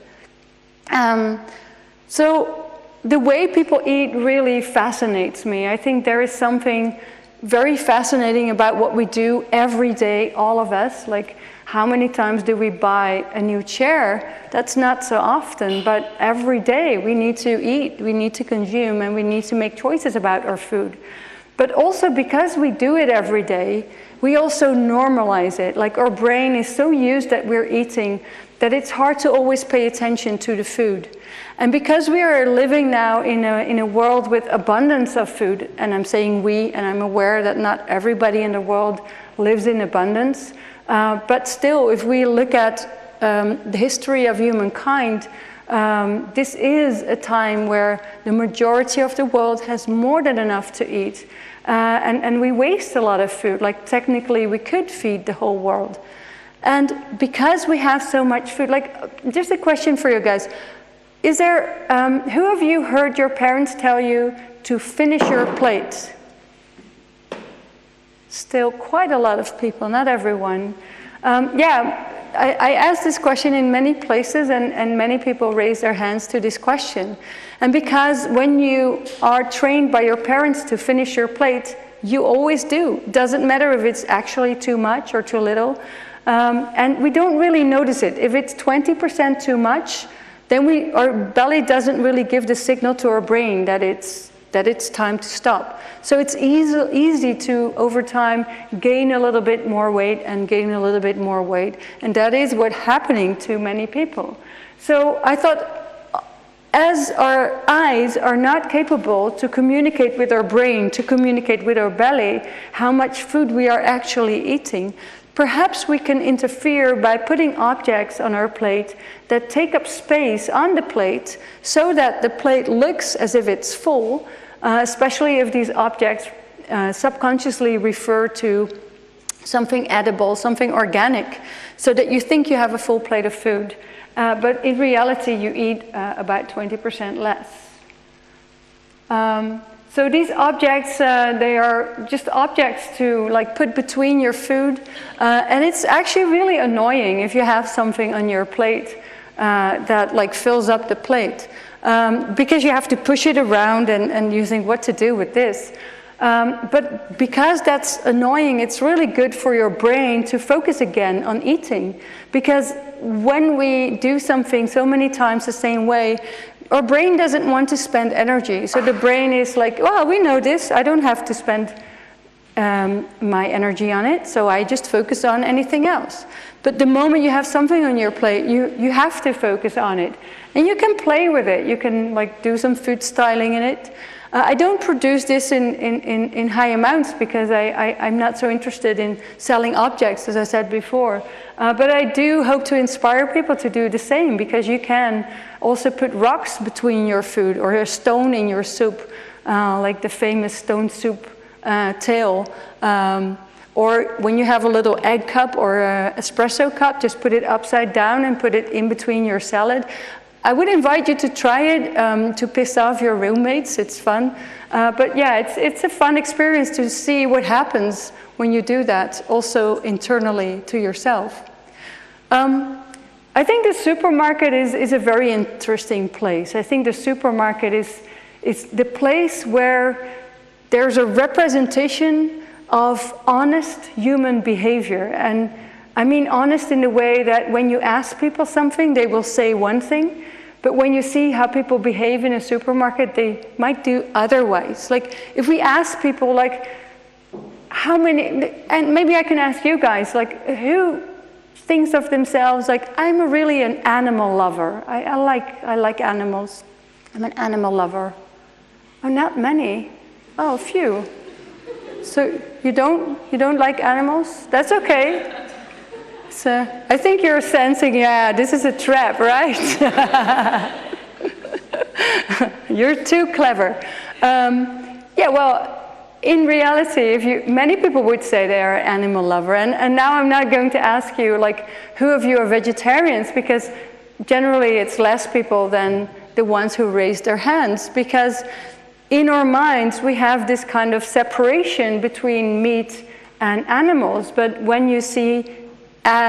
So the way people eat really fascinates me. I think there is something very fascinating about what we do every day, all of us. Like, how many times do we buy a new chair? That's not so often, but every day we need to eat, we need to consume, and we need to make choices about our food. But also because we do it every day, we also normalize it. Like, our brain is so used that we're eating that it's hard to always pay attention to the food. And because we are living now in a world with abundance of food, and I'm saying we, and I'm aware that not everybody in the world lives in abundance, but still, if we look at the history of humankind, this is a time where the majority of the world has more than enough to eat. And we waste a lot of food. Like, technically, we could feed the whole world. And because we have so much food, like, just a question for you guys. Is there, who of you heard your parents tell you to finish your plate? Still quite a lot of people, not everyone. I asked this question in many places, and many people raise their hands to this question. And because when you are trained by your parents to finish your plate, you always do. Doesn't matter if it's actually too much or too little. And we don't really notice it. If it's 20% too much, then our belly doesn't really give the signal to our brain that it's time to stop. So it's easy to, over time, gain a little bit more weight and gain a little bit more weight. And that is what's happening to many people. So I thought, as our eyes are not capable to communicate with our brain, to communicate with our belly, how much food we are actually eating, perhaps we can interfere by putting objects on our plate that take up space on the plate so that the plate looks as if it's full, especially if these objects subconsciously refer to something edible, something organic, so that you think you have a full plate of food. But in reality, you eat about 20% less. So these objects, they are just objects to like put between your food. And it's actually really annoying if you have something on your plate that like fills up the plate. Because you have to push it around and you think, what to do with this? But because that's annoying, it's really good for your brain to focus again on eating. Because when we do something so many times the same way, our brain doesn't want to spend energy. So the brain is like, well, we know this. I don't have to spend my energy on it, so I just focus on anything else. But the moment you have something on your plate, you have to focus on it. And you can play with it. You can like do some food styling in it. I don't produce this in high amounts because I'm not so interested in selling objects, as I said before. But I do hope to inspire people to do the same, because you can also put rocks between your food or a stone in your soup, like the famous stone soup tale. Or when you have a little egg cup or an espresso cup, just put it upside down and put it in between your salad. I would invite you to try it to piss off your roommates. It's fun. But yeah, it's a fun experience to see what happens when you do that, also internally to yourself. I think the supermarket is a very interesting place. I think the supermarket is the place where there's a representation of honest human behavior. And I mean honest in the way that when you ask people something, they will say one thing. But when you see how people behave in a supermarket, they might do otherwise. Like if we ask people like how many, and maybe I can ask you guys, like who thinks of themselves like I'm really an animal lover. I like animals. I'm an animal lover. Oh, not many. Oh, a few. So you don't like animals? That's okay. So I think you're sensing, yeah, this is a trap, right? You're too clever. Yeah, well, in reality, many people would say they are an animal lover, and now I'm not going to ask you, like, who of you are vegetarians, because generally it's less people than the ones who raise their hands, because in our minds we have this kind of separation between meat and animals, but when you see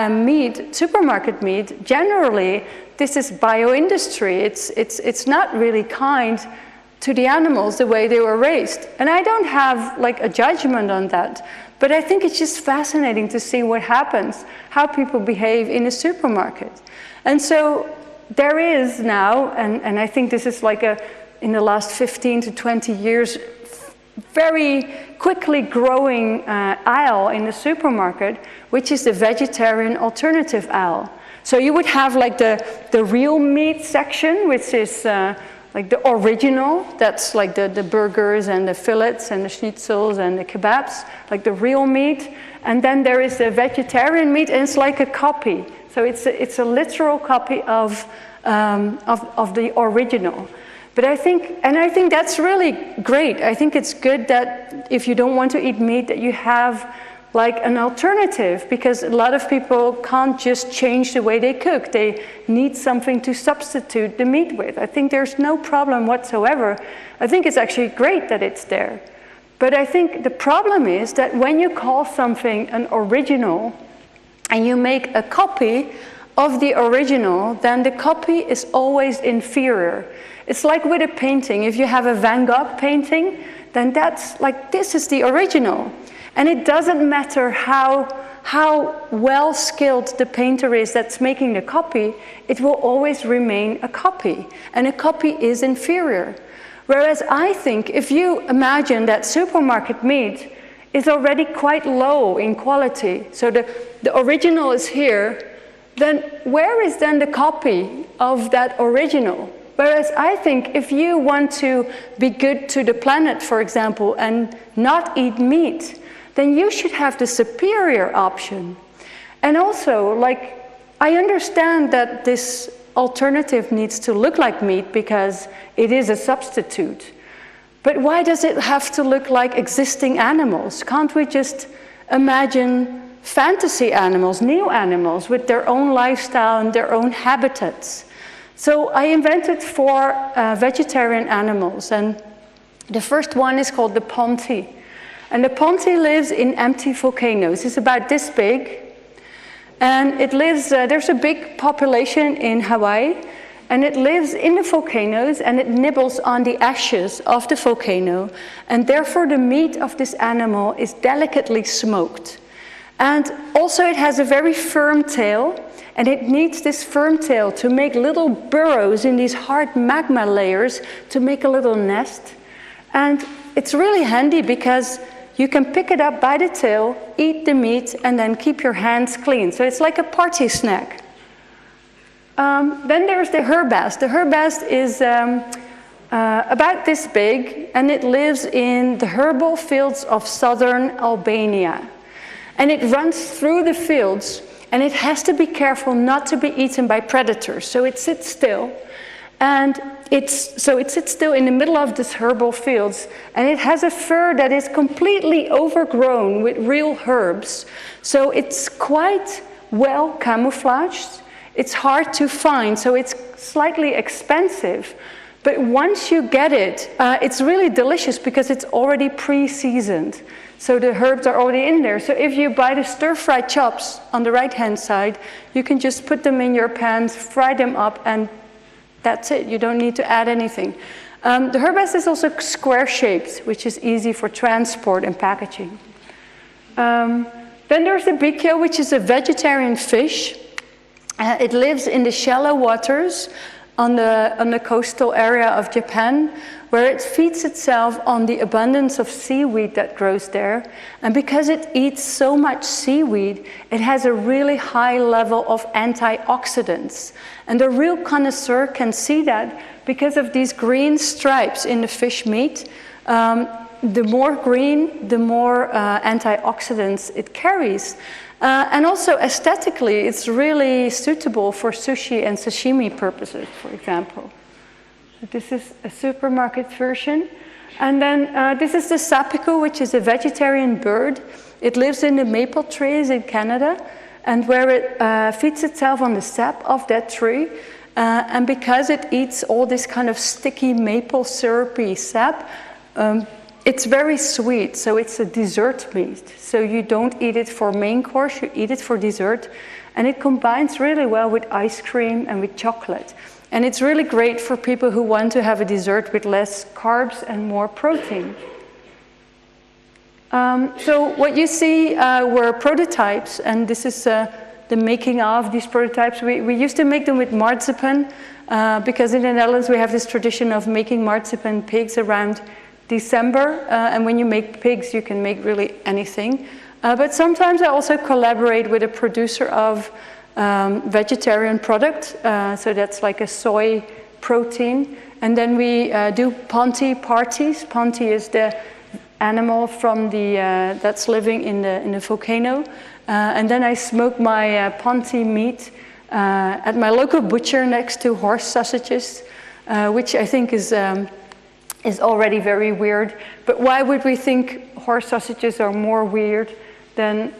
meat, supermarket meat, generally this is bioindustry. It's not really kind to the animals the way they were raised. And I don't have like a judgment on that, but I think it's just fascinating to see what happens, how people behave in a supermarket. And so there is now, and I think this is like in the last 15 to 20 years, very quickly growing aisle in the supermarket, which is the vegetarian alternative aisle. So you would have like the real meat section, which is like the original, that's like the burgers and the fillets and the schnitzels and the kebabs, like the real meat. And then there is the vegetarian meat, and it's like a copy. So it's a literal copy of the original. But I think that's really great. I think it's good that if you don't want to eat meat, that you have like an alternative, because a lot of people can't just change the way they cook. They need something to substitute the meat with. I think there's no problem whatsoever. I think it's actually great that it's there. But I think the problem is that when you call something an original and you make a copy of the original, then the copy is always inferior. It's like with a painting. If you have a Van Gogh painting, then that's like, this is the original. And it doesn't matter how well skilled the painter is that's making the copy, it will always remain a copy. And a copy is inferior. Whereas I think if you imagine that supermarket meat is already quite low in quality, so the original is here, then where is then the copy of that original? Whereas I think if you want to be good to the planet, for example, and not eat meat, then you should have the superior option. And also, like, I understand that this alternative needs to look like meat because it is a substitute. But why does it have to look like existing animals? Can't we just imagine fantasy animals, new animals with their own lifestyle and their own habitats? So I invented 4 vegetarian animals, and the first one is called the ponti. And the ponti lives in empty volcanoes. It's about this big, and it lives, there's a big population in Hawaii, and it lives in the volcanoes, and it nibbles on the ashes of the volcano, and therefore the meat of this animal is delicately smoked. And also it has a very firm tail, and it needs this firm tail to make little burrows in these hard magma layers to make a little nest. And it's really handy because you can pick it up by the tail, eat the meat, and then keep your hands clean. So it's like a party snack. Then there's the herbast. The herbast is about this big, and it lives in the herbal fields of southern Albania. And it runs through the fields, and it has to be careful not to be eaten by predators. So it sits still, and it sits still in the middle of this herbal fields, and it has a fur that is completely overgrown with real herbs. So it's quite well camouflaged. It's hard to find, so it's slightly expensive. But once you get it, it's really delicious because it's already pre-seasoned. So the herbs are already in there. So if you buy the stir-fried chops on the right-hand side, you can just put them in your pans, fry them up, and that's it. You don't need to add anything. The herbast is also square-shaped, which is easy for transport and packaging. Then there's the bikyo, which is a vegetarian fish. It lives in the shallow waters on the coastal area of Japan, where it feeds itself on the abundance of seaweed that grows there. And because it eats so much seaweed, it has a really high level of antioxidants. And the real connoisseur can see that because of these green stripes in the fish meat. The more green, the more antioxidants it carries. And also aesthetically, it's really suitable for sushi and sashimi purposes, for example. This is a supermarket version. And then this is the sapiku, which is a vegetarian bird. It lives in the maple trees in Canada, and where it feeds itself on the sap of that tree. And because it eats all this kind of sticky maple syrupy sap, it's very sweet, so it's a dessert meat. So you don't eat it for main course, you eat it for dessert. And it combines really well with ice cream and with chocolate. And it's really great for people who want to have a dessert with less carbs and more protein. So what you see were prototypes, and this is the making of these prototypes. We used to make them with marzipan, because in the Netherlands we have this tradition of making marzipan pigs around December, and when you make pigs, you can make really anything. But sometimes I also collaborate with a producer of vegetarian product, so that's like a soy protein. And then we do ponti parties. Ponti is the animal from that's living in the volcano. And then I smoke my ponti meat at my local butcher next to horse sausages, which I think is already very weird. But why would we think horse sausages are more weird than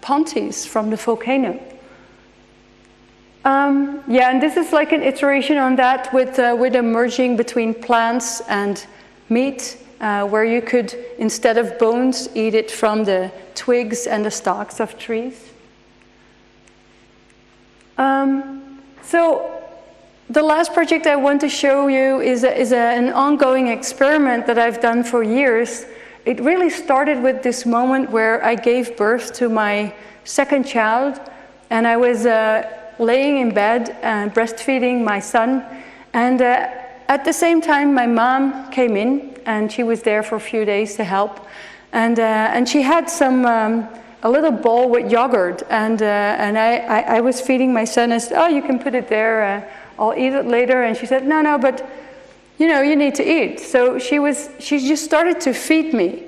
pontis from the volcano? Yeah, and this is like an iteration on that with a merging between plants and meat, where you could, instead of bones, eat it from the twigs and the stalks of trees. So the last project I want to show you is an ongoing experiment that I've done for years. It really started with this moment where I gave birth to my second child, and I was laying in bed and breastfeeding my son. And at the same time, my mom came in, and she was there for a few days to help. And she had a little bowl with yogurt, and I was feeding my son. I said, "Oh, you can put it there. I'll eat it later." And she said, "No, but you need to eat." So she just started to feed me,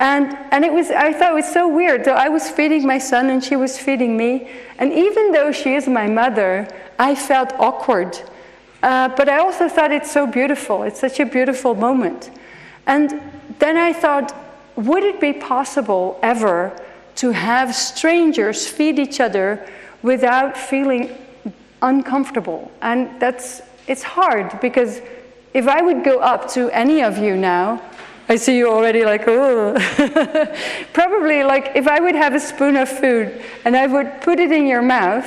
and I thought it was so weird. So I was feeding my son, and she was feeding me. And even though she is my mother, I felt awkward. But I also thought it's so beautiful. It's such a beautiful moment. And then I thought, would it be possible ever to have strangers feed each other without feeling uncomfortable? And it's hard, because if I would go up to any of you now, I see you already like, oh. Probably like if I would have a spoon of food and I would put it in your mouth,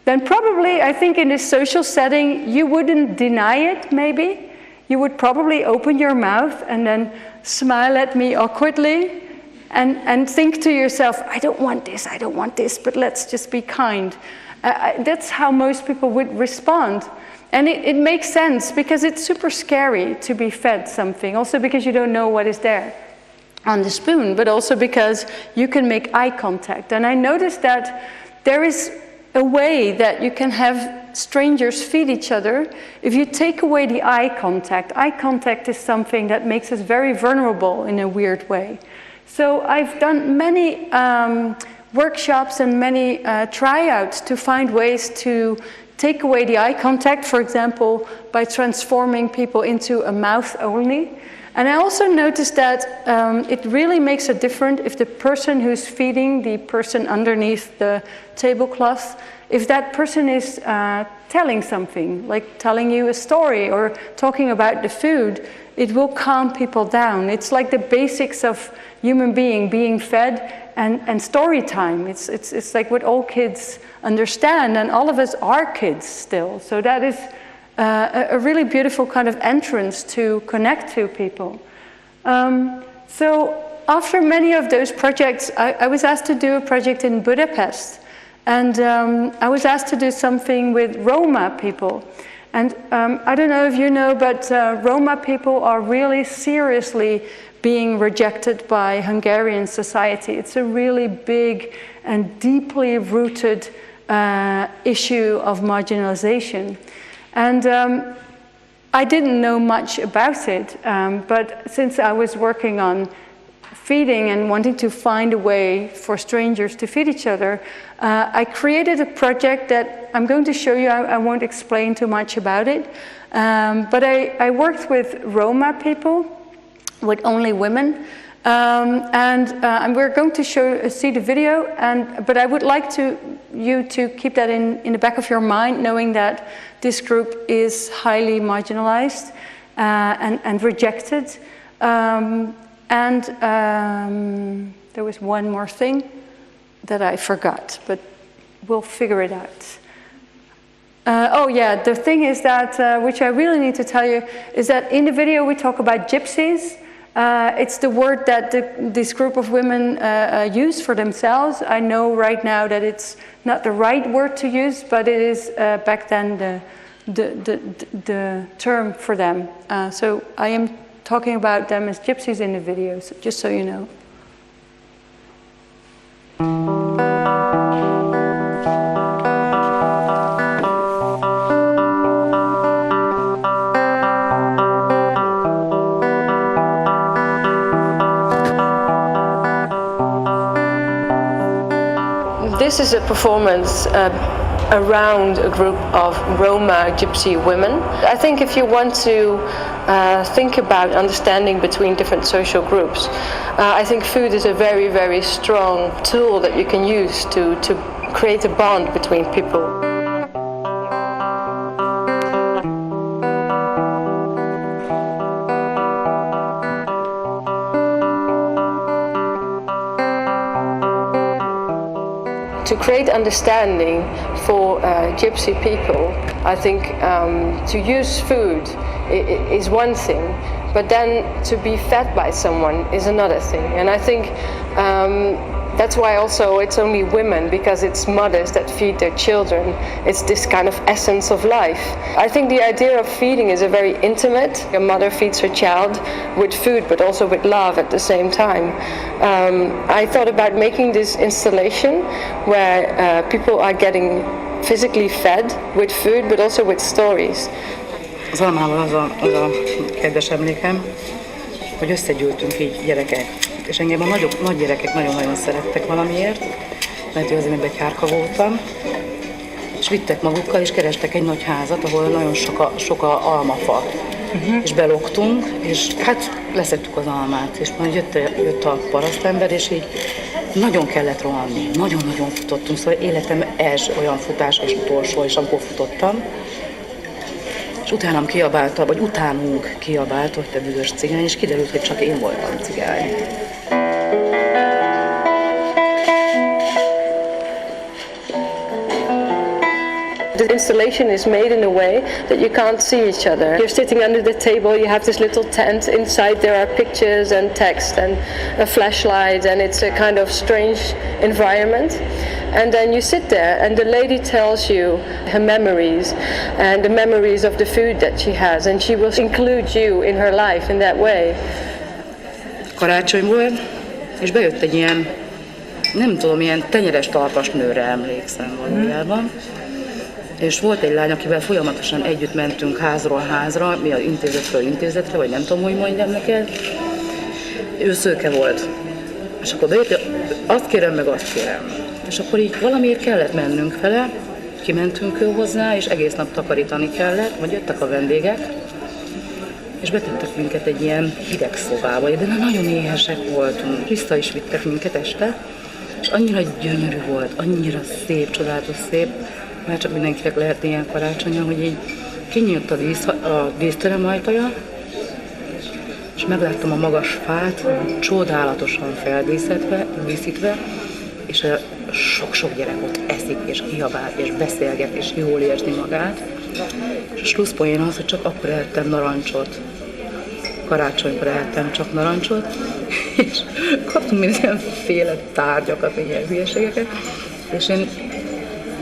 then probably I think in this social setting you wouldn't deny it, maybe. You would probably open your mouth and then smile at me awkwardly and think to yourself, I don't want this, but let's just be kind. That's how most people would respond. And it makes sense, because it's super scary to be fed something, also because you don't know what is there on the spoon, but also because you can make eye contact. And I noticed that there is a way that you can have strangers feed each other if you take away the eye contact. Eye contact is something that makes us very vulnerable in a weird way. So I've done many workshops and many tryouts to find ways to take away the eye contact, for example, by transforming people into a mouth only. And I also noticed that it really makes a difference if the person who's feeding the person underneath the tablecloth, if that person is telling something, like telling you a story or talking about the food, it will calm people down. It's like the basics of human being fed and story time. It's like what all kids understand, and all of us are kids still. So that is a really beautiful kind of entrance to connect to people. So after many of those projects, I was asked to do a project in Budapest. And I was asked to do something with Roma people. And I don't know if you know, but Roma people are really seriously being rejected by Hungarian society. It's a really big and deeply rooted issue of marginalization. And I didn't know much about it, but since I was working on feeding and wanting to find a way for strangers to feed each other, I created a project that I'm going to show you. I won't explain too much about it, but I worked with Roma people, with only women, and we're going to see the video. But I would like you to keep that in the back of your mind, knowing that this group is highly marginalized and rejected. And there was one more thing that I forgot, but we'll figure it out. Oh yeah, the thing is that, which I really need to tell you, is that in the video we talk about gypsies. It's the word that this group of women use for themselves. I know right now that it's not the right word to use, but it is back then the term for them. So I am talking about them as gypsies in the videos, just so you know. This is a performance around a group of Roma gypsy women. I think if you want to think about understanding between different social groups, I think food is a very, very strong tool that you can use to create a bond between people. To create understanding for gypsy people, I think to use food is one thing, but then to be fed by someone is another thing. And I think that's why also it's only women, because it's mothers that feed their children. It's this kind of essence of life. I think the idea of feeding is a very intimate. A mother feeds her child with food, but also with love at the same time. I thought about making this installation where people are getting physically fed with food, but also with stories. Az almával az a kedves emlékem, hogy összegyűltünk így gyerekek. És engem a nagy gyerekek nagyon-nagyon szerettek valamiért, mert azért még begyhárka voltam, és vittek magukkal, és kerestek egy nagy házat, ahol nagyon sok a almafa. és beloktunk, és hát leszettük az almát, és majd jött a parasztember, és így nagyon kellett rohanni, nagyon-nagyon futottunk, szóval életem első olyan futás és utolsó, és amikor futottam, és utánam kiabálta, vagy utánunk kiabált, hogy te büdös cigány, és kiderült, hogy csak én voltam cigány. The installation is made in a way that you can't see each other. You're sitting under the table, you have this little tent, inside there are pictures and text and a flashlight, and it's a kind of strange environment. And then you sit there and the lady tells you her memories and the memories of the food that she has, and she will include you in her life in that way. Karácsony volt, és bejött egy ilyen, nem tudom, ilyen tenyeres talpas nőre emlékszem valójában. És volt egy lány, akivel folyamatosan együtt mentünk házról házra, mi az intézetről intézetre, vagy nem tudom, hogy mondjam neked. Ő szőke volt. És akkor bejött, azt kérem, meg azt kérem. És akkor így valamiért kellett mennünk vele, kimentünk ő hozzá, és egész nap takarítani kellett, vagy jöttek a vendégek, és betettek minket egy ilyen hideg szobába, de nagyon éhesek voltunk. Vissza is vittek minket este, és annyira gyönyörű volt, annyira szép, csodálatos szép, már csak mindenkinek lehet ilyen karácsonya, hogy így kinyílt a díszterem ajtaja, és megláttam a magas fát, csodálatosan feldíszítve, és a sok-sok gyerek ott eszik, és kiabál, és beszélget, és jól érzi magát. És a slusszpoén az, hogy csak akkor ehettem narancsot. Karácsonykor ehettem csak narancsot, és kaptunk mindenféle tárgyakat, ilyen hülyeségeket, és én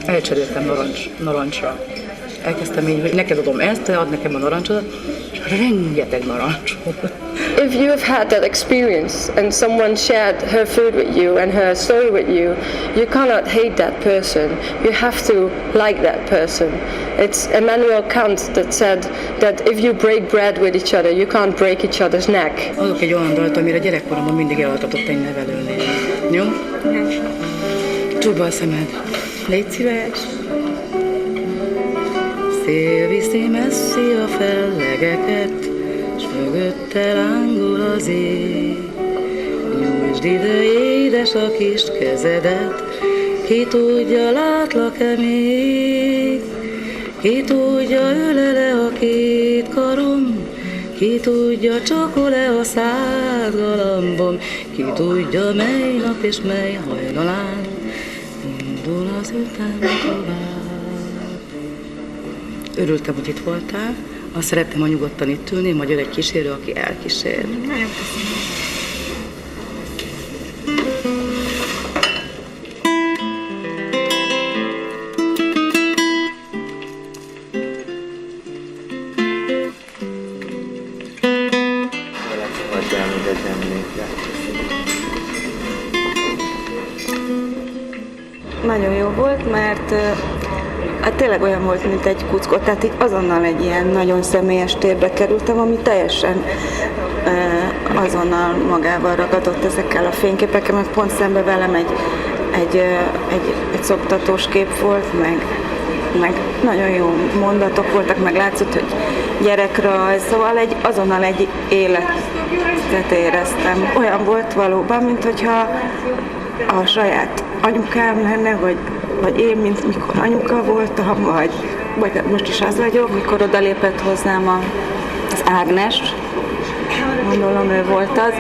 elcseréltem narancsra. Elkezdtem így, hogy neked adom ezt, te ad nekem a narancsot, és rengeteg narancs volt. If you have had that experience and someone shared her food with you and her story with you, you cannot hate that person. You have to like that person. It's Immanuel Kant that said that if you break bread with each other, you can't break each other's neck. Adok egy olyan dalt, amire gyerekkoromban mindig elaltatott egy nevelőnél. Jó? Csukd be a szemed. Légy szíves! Szél viszi messzi a fellegeket, s mögötte lángol az ég. Nyújtsd ide, édes, a kis kezedet, ki tudja, látlak-e még? Ki tudja, ölele a két karom, ki tudja, csokol-e a szád galambom, ki tudja, mely nap és mely hajnalán indul az után tovább. Örültem, hogy itt voltál. Azt szerettem, ha nyugodtan itt ülni, majd jön egy kísérő, aki elkísér. Nagyon köszönöm. Nagyon jó volt, mert hát tényleg olyan volt, mint egy kuckot, tehát így azonnal egy ilyen nagyon személyes térbe kerültem, ami teljesen azonnal magával ragadott ezekkel a fényképekkel, mert pont szembe velem egy szoptatós kép volt, meg nagyon jó mondatok voltak, meg látszott, hogy gyerekrajz, szóval azonnal egy életet éreztem. Olyan volt valóban, mint hogyha a saját anyukám lenne, vagy én, mint mikor anyuka voltam, vagy most is az vagyok, mikor odalépett hozzám az Ágnes, gondolom ő volt az,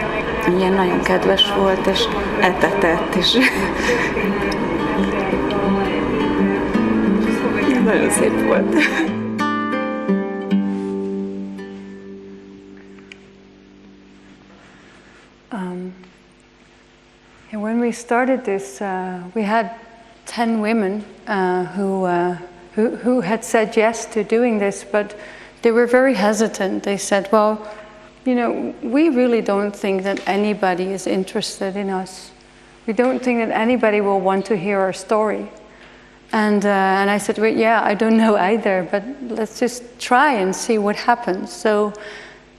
ilyen nagyon kedves volt, és etetett, és nagyon szép volt. When we started this, we had 10 women who had said yes to doing this, but they were very hesitant. They said, well, you know, we really don't think that anybody is interested in us. We don't think that anybody will want to hear our story. And I said, well, yeah, I don't know either, but let's just try and see what happens. So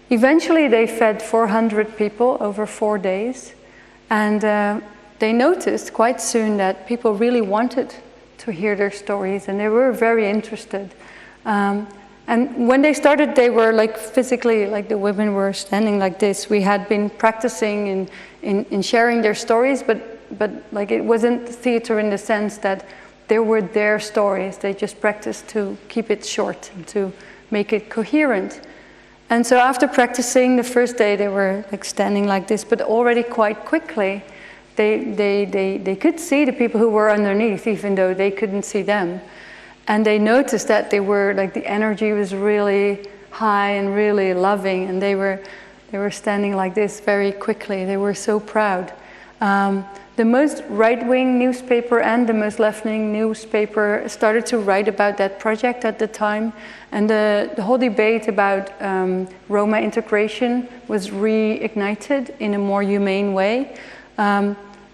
eventually they fed 400 people over 4 days. And they noticed quite soon that people really wanted to hear their stories, and they were very interested. And when they started, they were like physically, like the women were standing like this. We had been practicing in sharing their stories, but like it wasn't theater in the sense that they were their stories. They just practiced to keep it short and to make it coherent. And so after practicing the first day, they were like standing like this, but already quite quickly, they could see the people who were underneath, even though they couldn't see them. And they noticed that they were like the energy was really high and really loving, and they were standing like this very quickly. They were so proud. The most right-wing newspaper and the most left-wing newspaper started to write about that project at the time, and the whole debate about Roma integration was reignited in a more humane way,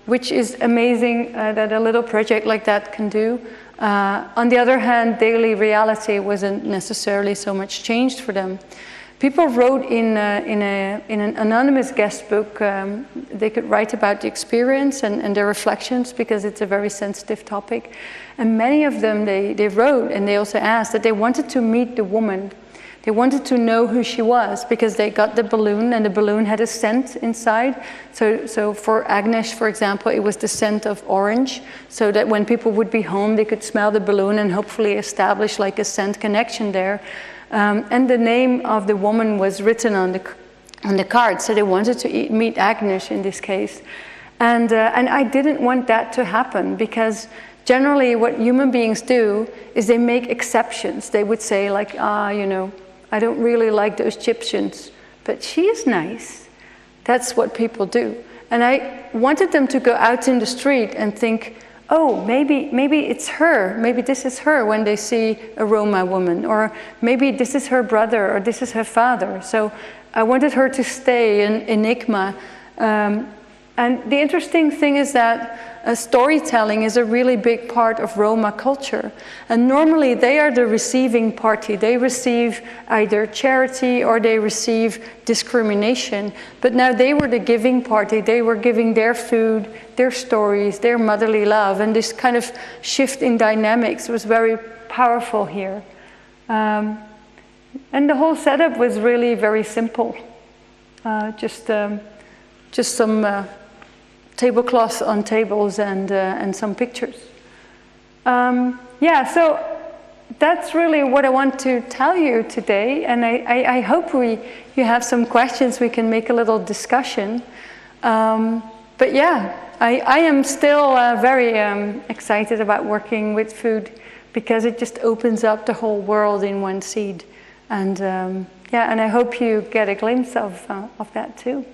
which is amazing that a little project like that can do. On the other hand, daily reality wasn't necessarily so much changed for them. People wrote in an anonymous guest book. They could write about the experience and their reflections, because it's a very sensitive topic. And many of them, they wrote, and they also asked that they wanted to meet the woman. They wanted to know who she was, because they got the balloon, and the balloon had a scent inside. So for Agnes, for example, it was the scent of orange, so that when people would be home, they could smell the balloon and hopefully establish like a scent connection there. And the name of the woman was written on the card, so they wanted to meet Agnes in this case. And I didn't want that to happen, because generally what human beings do is they make exceptions. They would say like, you know, I don't really like those Egyptians, but she is nice. That's what people do. And I wanted them to go out in the street and think, oh, maybe it's her. Maybe this is her when they see a Roma woman. Or maybe this is her brother, or this is her father. So I wanted her to stay in enigma. And the interesting thing is that storytelling is a really big part of Roma culture. And normally they are the receiving party. They receive either charity or they receive discrimination. But now they were the giving party. They were giving their food, their stories, their motherly love. And this kind of shift in dynamics was very powerful here. And the whole setup was really very simple. Just some tablecloths on tables and some pictures. Yeah, so that's really what I want to tell you today, and I hope you have some questions. We can make a little discussion. But yeah, I am still very excited about working with food, because it just opens up the whole world in one seed. And yeah, and I hope you get a glimpse of that too.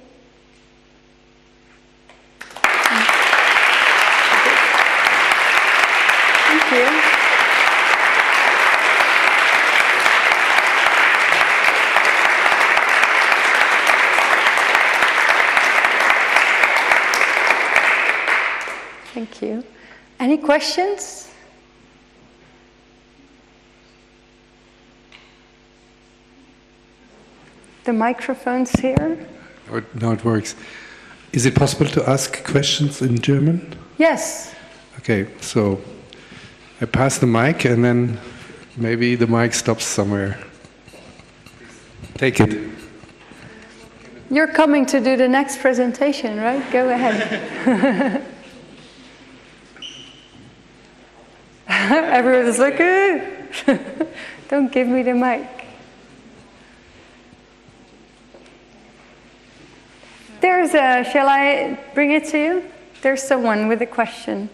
Thank you. Thank you. Any questions? The microphone's here. Now it works. Is it possible to ask questions in German? Yes. Okay, so I pass the mic, and then maybe the mic stops somewhere. Take it. You're coming to do the next presentation, right? Go ahead. Everyone's like, don't give me the mic. There's shall I bring it to you? There's someone with a question.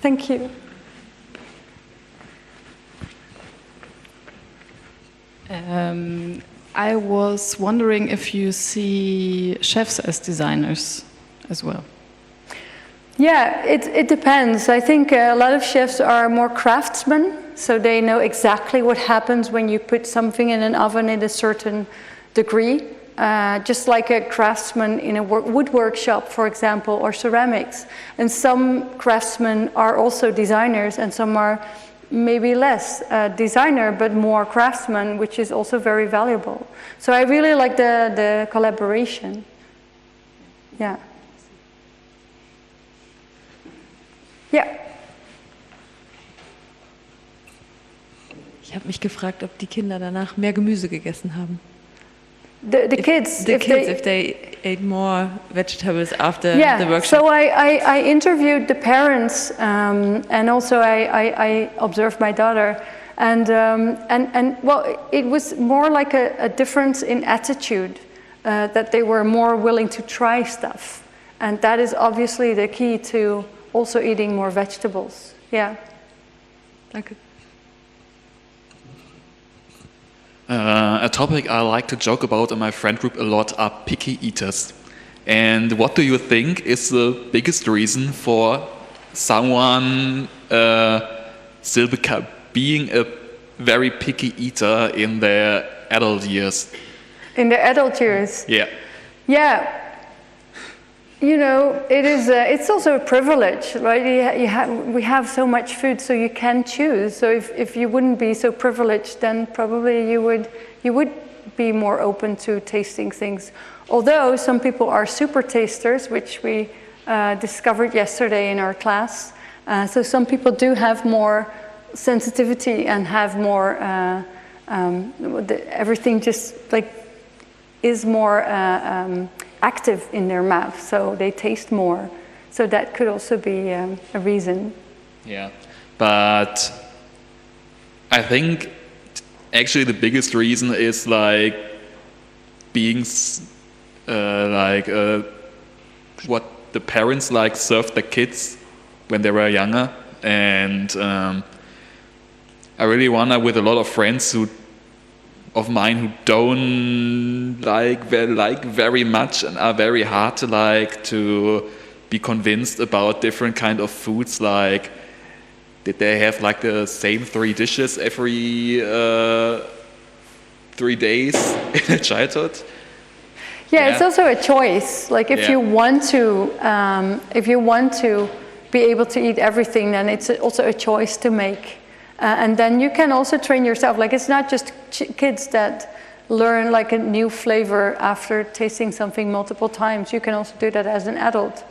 Thank you. I was wondering if you see chefs as designers as well. Yeah, it depends. I think a lot of chefs are more craftsmen, so they know exactly what happens when you put something in an oven in a certain degree. Just like a craftsman in a wood workshop, for example, or ceramics. And some craftsmen are also designers, and some are maybe less designer, but more craftsman, which is also very valuable. So I really like the collaboration. Yeah. Yeah. Ich habe mich gefragt, ob die Kinder danach mehr Gemüse gegessen haben. The kids, if they ate more vegetables after the workshop. So I interviewed the parents, and also I observed my daughter, and well, it was more like a difference in attitude, that they were more willing to try stuff, and that is obviously the key to also eating more vegetables. Yeah. Danke. A topic I like to joke about in my friend group a lot are picky eaters. And what do you think is the biggest reason for someone still being a very picky eater in their adult years? In their adult years? Yeah. Yeah. You know, it's also a privilege, right? We have so much food, so you can choose. So if you wouldn't be so privileged, then probably you would be more open to tasting things. Although some people are super tasters, which we discovered yesterday in our class. So some people do have more sensitivity and have more, everything just like is more active in their mouth, so they taste more. So that could also be a reason. Yeah, but I think actually the biggest reason is like being what the parents like served the kids when they were younger, and I really wonder with a lot of friends of mine who don't like very much and are very hard to be convinced about different kind of foods. Like, did they have like the same 3 dishes every 3 days in their childhood? Yeah, it's also a choice. Like if you want to be able to eat everything, then it's also a choice to make. And then you can also train yourself. Like it's not just kids that learn like a new flavor after tasting something multiple times. You can also do that as an adult.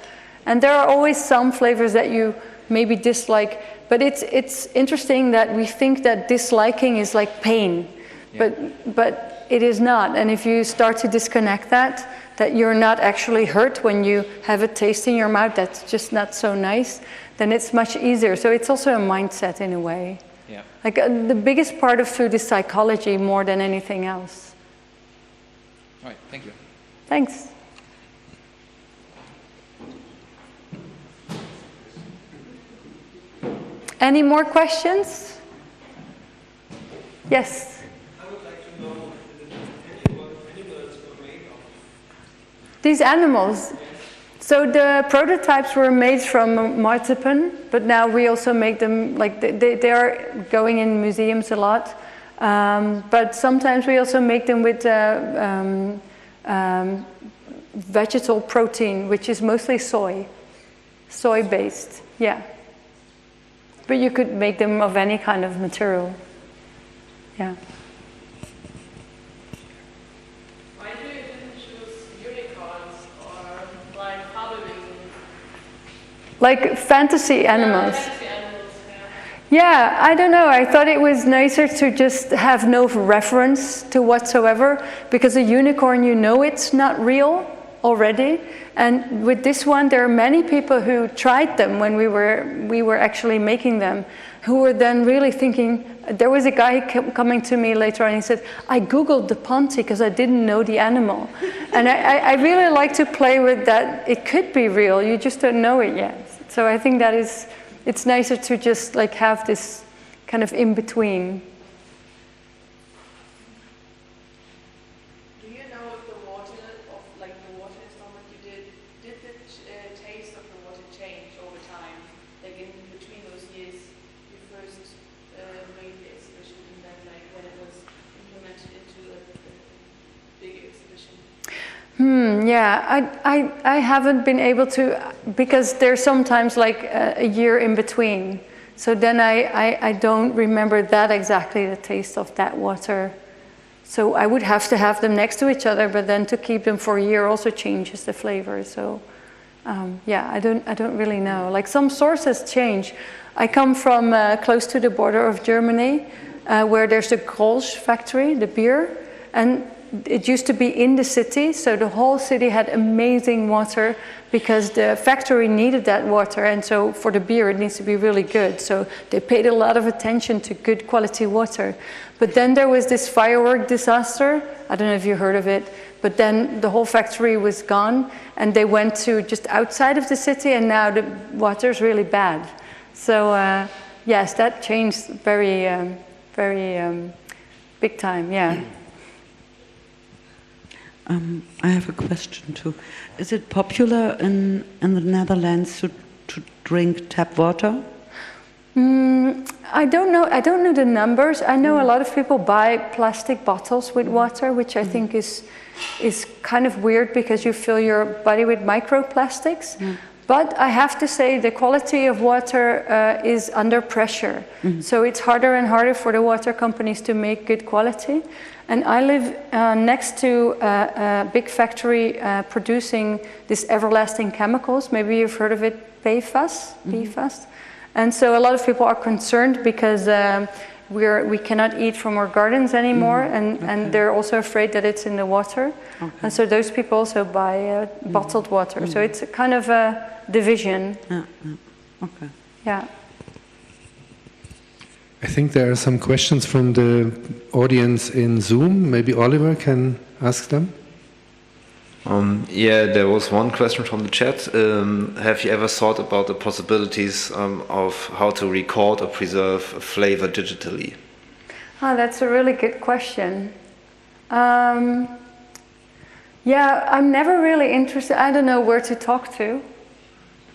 And there are always some flavors that you maybe dislike. But it's interesting that we think that disliking is like pain. Yeah. But it is not. And if you start to disconnect that you're not actually hurt when you have a taste in your mouth that's just not so nice, then it's much easier. So it's also a mindset in a way. Yeah. Like the biggest part of food is psychology more than anything else. All right, thank you. Thanks. Any more questions? Yes. I would like to know what animals were made of. These animals. So the prototypes were made from marzipan, but now we also make them, like they are going in museums a lot. But sometimes we also make them with vegetal protein, which is mostly soy-based, yeah. But you could make them of any kind of material, yeah. Like fantasy animals. Yeah, I don't know. I thought it was nicer to just have no reference to whatsoever, because a unicorn, you know it's not real already. And with this one, there are many people who tried them when we were actually making them, who were then really thinking. There was a guy coming to me later on, and he said, I Googled the Ponti because I didn't know the animal. And I really like to play with that. It could be real, you just don't know it yet. So I think that it's nicer to just like have this kind of in-between. Do you know if the water experiment you did the taste of the water change over time? Like in between those years you first made the exhibition and then like when it was implemented into a bigger exhibition? Yeah, I haven't been able to, because there's sometimes like a year in between. So then I don't remember that exactly, the taste of that water. So I would have to have them next to each other, but then to keep them for a year also changes the flavor. So yeah, I don't really know. Like some sources change. I come from close to the border of Germany, where there's the Grolsch factory, the beer, and it used to be in the city, so the whole city had amazing water because the factory needed that water, and so for the beer it needs to be really good. So they paid a lot of attention to good quality water. But then there was this firework disaster, I don't know if you heard of it, but then the whole factory was gone and they went to just outside of the city, and now the water's really bad. So yes, that changed very big time, yeah. I have a question too. Is it popular in the Netherlands to drink tap water? I don't know the numbers. I know a lot of people buy plastic bottles with water, which I think is kind of weird because you fill your body with microplastics. But I have to say the quality of water is under pressure. So it's harder and harder for the water companies to make good quality. And I live next to a big factory producing these everlasting chemicals. Maybe you've heard of it, PFAS. And so a lot of people are concerned because we cannot eat from our gardens anymore, and they're also afraid that it's in the water. And so those people also buy bottled water. So it's a kind of a division. Okay. Yeah. I think there are some questions from the audience in Zoom. Maybe Oliver can ask them. Yeah, there was one question from the chat. Have you ever thought about the possibilities of how to record or preserve flavor digitally? Oh, that's a really good question. Yeah, I'm never really interested. I don't know where to talk to.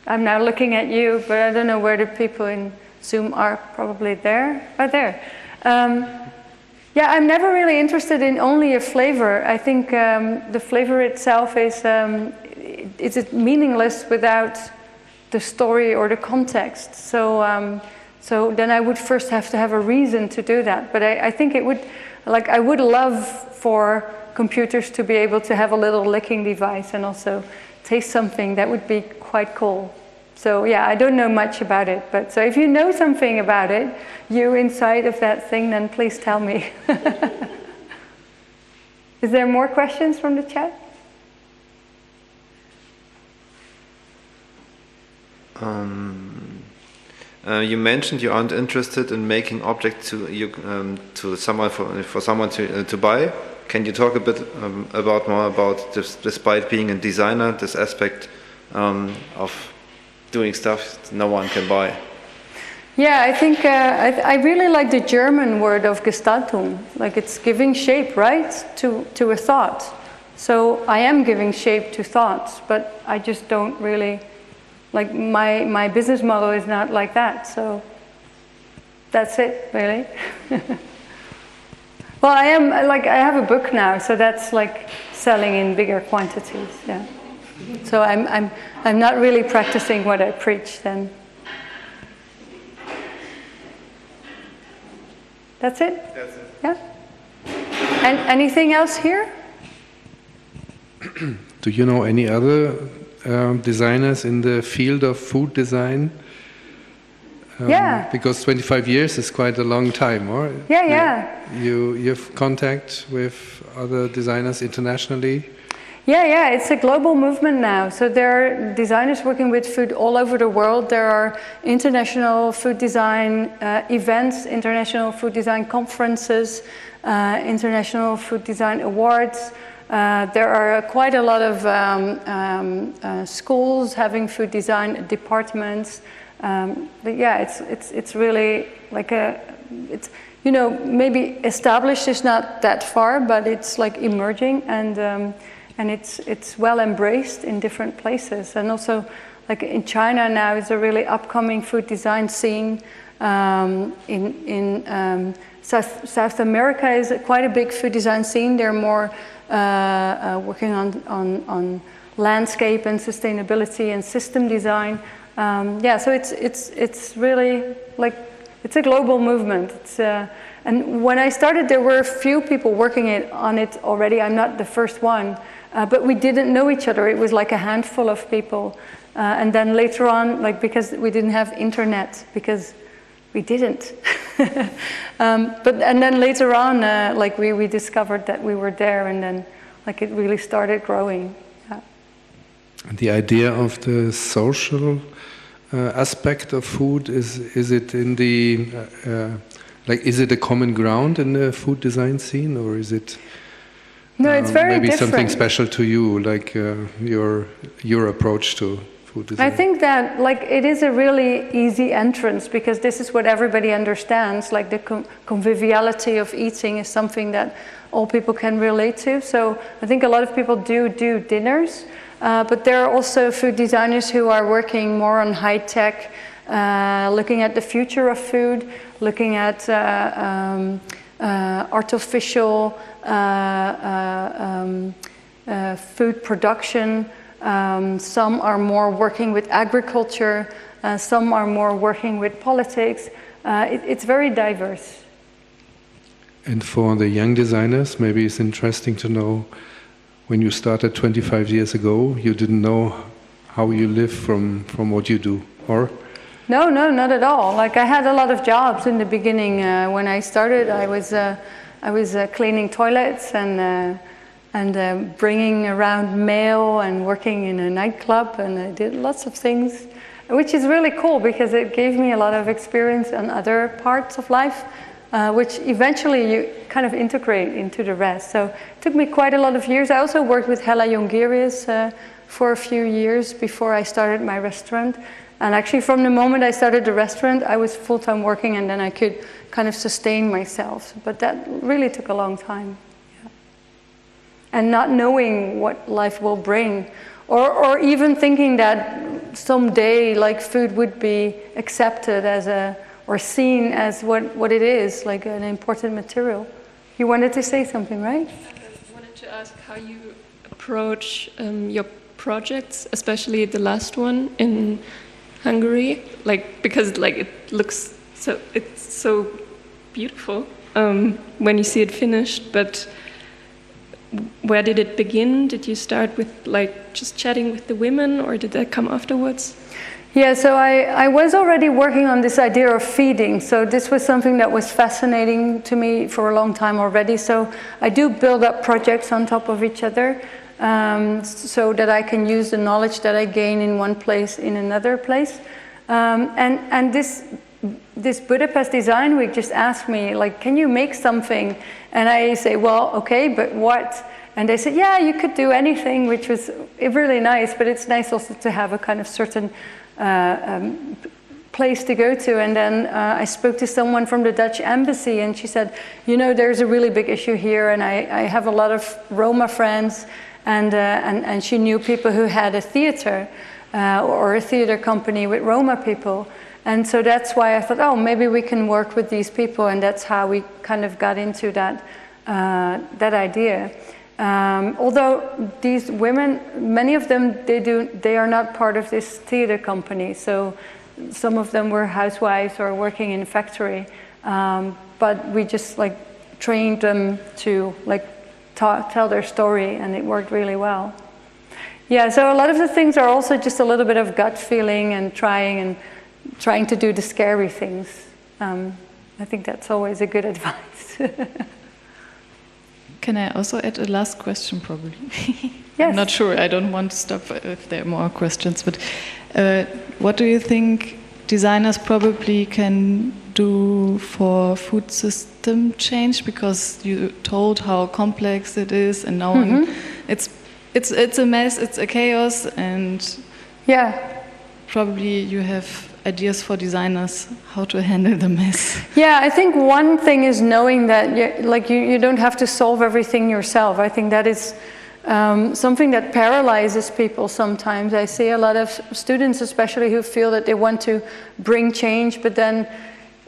I'm now looking at you, but I don't know where the people in Zoom are. Probably there. Oh, there. Yeah, I'm never really interested in only a flavor. I think the flavor itself is meaningless without the story or the context. So then I would first have to have a reason to do that. But I think it would, like, I would love for computers to be able to have a little licking device and also taste something. That would be quite cool. So yeah, I don't know much about it, but so if you know something about it, you inside of that thing, then please tell me. Is there more questions from the chat? You mentioned you aren't interested in making objects to someone for someone to buy. Can you talk a bit about more about this, despite being a designer, this aspect of doing stuff no one can buy? Yeah, I think I really like the German word of Gestaltung. Like, it's giving shape, right, to a thought. So I am giving shape to thoughts, but I just don't really, like, my business model is not like that. So that's it, really. Well, I have a book now, so that's like selling in bigger quantities. Yeah. So I'm not really practicing what I preach then. That's it? That's it. Yeah. And anything else here? Do you know any other designers in the field of food design? Yeah. Because 25 years is quite a long time, or? Yeah. You have contact with other designers internationally? Yeah, it's a global movement now. So there are designers working with food all over the world. There are international food design events, international food design conferences, international food design awards. There are quite a lot of schools having food design departments. But yeah, it's really like it's, you know, maybe established is not that far, but it's like emerging, and it's well embraced in different places. And also, like in China now, is a really upcoming food design scene. In South America is quite a big food design scene. They're more working on landscape and sustainability and system design. Yeah, so it's really like, it's a global movement. And when I started, there were a few people working on it already. I'm not the first one. But we didn't know each other. It was like a handful of people. And then later on, like, because we didn't have internet, because we didn't. And then later on, like we discovered that we were there, and then like it really started growing. Yeah. The idea of the social aspect of food, is it in the is it a common ground in the food design scene, or is it no, it's very maybe different. something special to you, like your approach to food design? I think that like it is a really easy entrance, because this is what everybody understands. Like the conviviality of eating is something that all people can relate to. So I think a lot of people do dinners, but there are also food designers who are working more on high tech, looking at the future of food, looking at artificial food production. Some are more working with agriculture, some are more working with politics. It's very diverse. And for the young designers, maybe it's interesting to know, when you started 25 years ago, you didn't know how you live from what you do, or? No, not at all. Like I had a lot of jobs in the beginning. When I started, I was cleaning toilets and bringing around mail and working in a nightclub, and I did lots of things, which is really cool because it gave me a lot of experience on other parts of life, which eventually you kind of integrate into the rest. So it took me quite a lot of years. I also worked with Hella Jongerius for a few years before I started my restaurant. And actually from the moment I started the restaurant, I was full-time working, and then I could kind of sustain myself. But that really took a long time. Yeah. And not knowing what life will bring, or even thinking that someday like food would be accepted as or seen as what it is, like an important material. You wanted to say something, right? I wanted to ask how you approach your projects, especially the last one in Hungary, like because like it looks so beautiful when you see it finished. But where did it begin? Did you start with like just chatting with the women, or did that come afterwards? Yeah, so I was already working on this idea of feeding. So this was something that was fascinating to me for a long time already. So I do build up projects on top of each other, so that I can use the knowledge that I gain in one place in another place. And this Budapest Design Week just asked me, like, can you make something? And I say, well, okay, but what? And they said, yeah, you could do anything, which was really nice, but it's nice also to have a kind of certain place to go to. And then I spoke to someone from the Dutch embassy, and she said, you know, there's a really big issue here, and I have a lot of Roma friends, and she knew people who had a theater or a theater company with Roma people. And so that's why I thought, oh, maybe we can work with these people, and that's how we kind of got into that idea. Although these women, many of them, they are not part of this theater company. So some of them were housewives or working in a factory, but we just like trained them to like tell their story, and it worked really well. Yeah, so a lot of the things are also just a little bit of gut feeling and trying to do the scary things. I think that's always a good advice. Can I also add a last question, probably? Yes. I'm not sure. I don't want to stop if there are more questions. But what do you think designers probably can do for food system change? Because you told how complex it is, and now it's a mess. It's a chaos, and yeah, probably you have ideas for designers how to handle the mess. Yeah, I think one thing is knowing that you don't have to solve everything yourself. I think that is something that paralyzes people sometimes. I see a lot of students especially who feel that they want to bring change, but then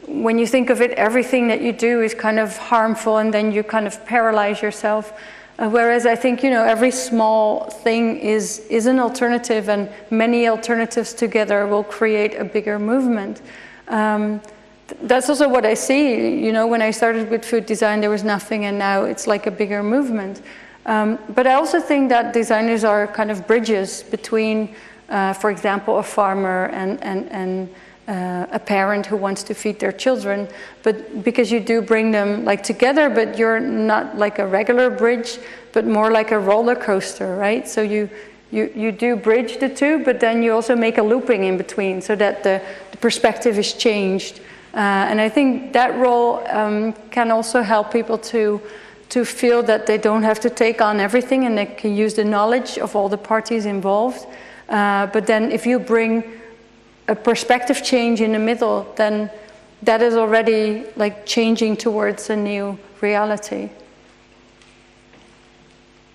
when you think of it, everything that you do is kind of harmful, and then you kind of paralyze yourself. Whereas I think, you know, every small thing is an alternative, and many alternatives together will create a bigger movement. That's also what I see. You know, when I started with food design, there was nothing, and now it's like a bigger movement. But I also think that designers are kind of bridges between, for example, a farmer and a parent who wants to feed their children, but because you do bring them like together, but you're not like a regular bridge, but more like a roller coaster, right? So you do bridge the two, but then you also make a looping in between so that the perspective is changed. And I think that role can also help people to feel that they don't have to take on everything and they can use the knowledge of all the parties involved. But then if you bring a perspective change in the middle, then that is already like changing towards a new reality.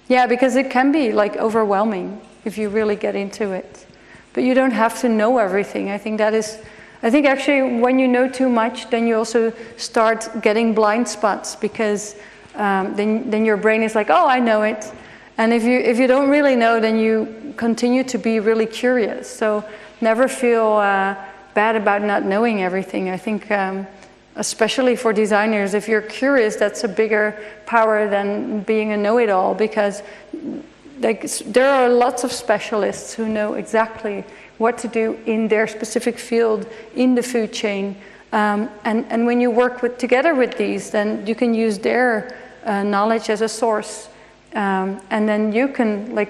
Yeah, because it can be like overwhelming if you really get into it. But you don't have to know everything. I think actually when you know too much, then you also start getting blind spots, because then your brain is like, oh, I know it. And if you don't really know, then you continue to be really curious. So never feel bad about not knowing everything. I think especially for designers, if you're curious, that's a bigger power than being a know-it-all, because there are lots of specialists who know exactly what to do in their specific field in the food chain. And when you work together with these, then you can use their knowledge as a source. And then you can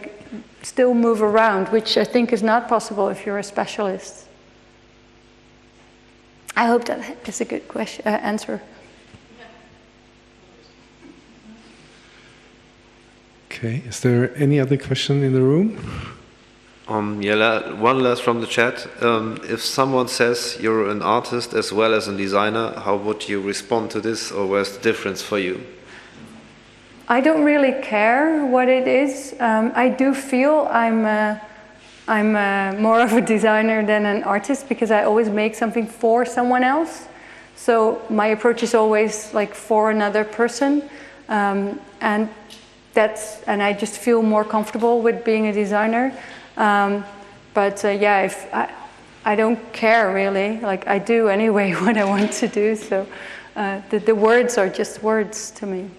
still move around, which I think is not possible if you're a specialist. I hope that is a good answer. Okay, is there any other question in the room? One last from the chat. If someone says you're an artist as well as a designer, how would you respond to this, or where's the difference for you? I don't really care what it is. I do feel I'm more of a designer than an artist, because I always make something for someone else. So my approach is always like for another person, and I just feel more comfortable with being a designer. Yeah, if I don't care really. Like I do anyway what I want to do. So the words are just words to me.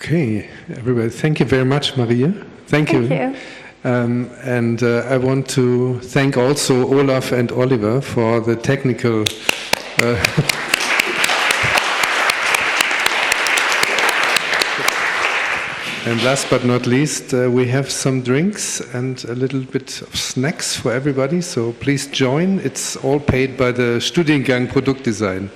Okay, everybody, thank you very much, Marije. Thank you. And I want to thank also Olaf and Oliver for the technical and last but not least, we have some drinks and a little bit of snacks for everybody, so please join. It's all paid by the Studiengang Produktdesign.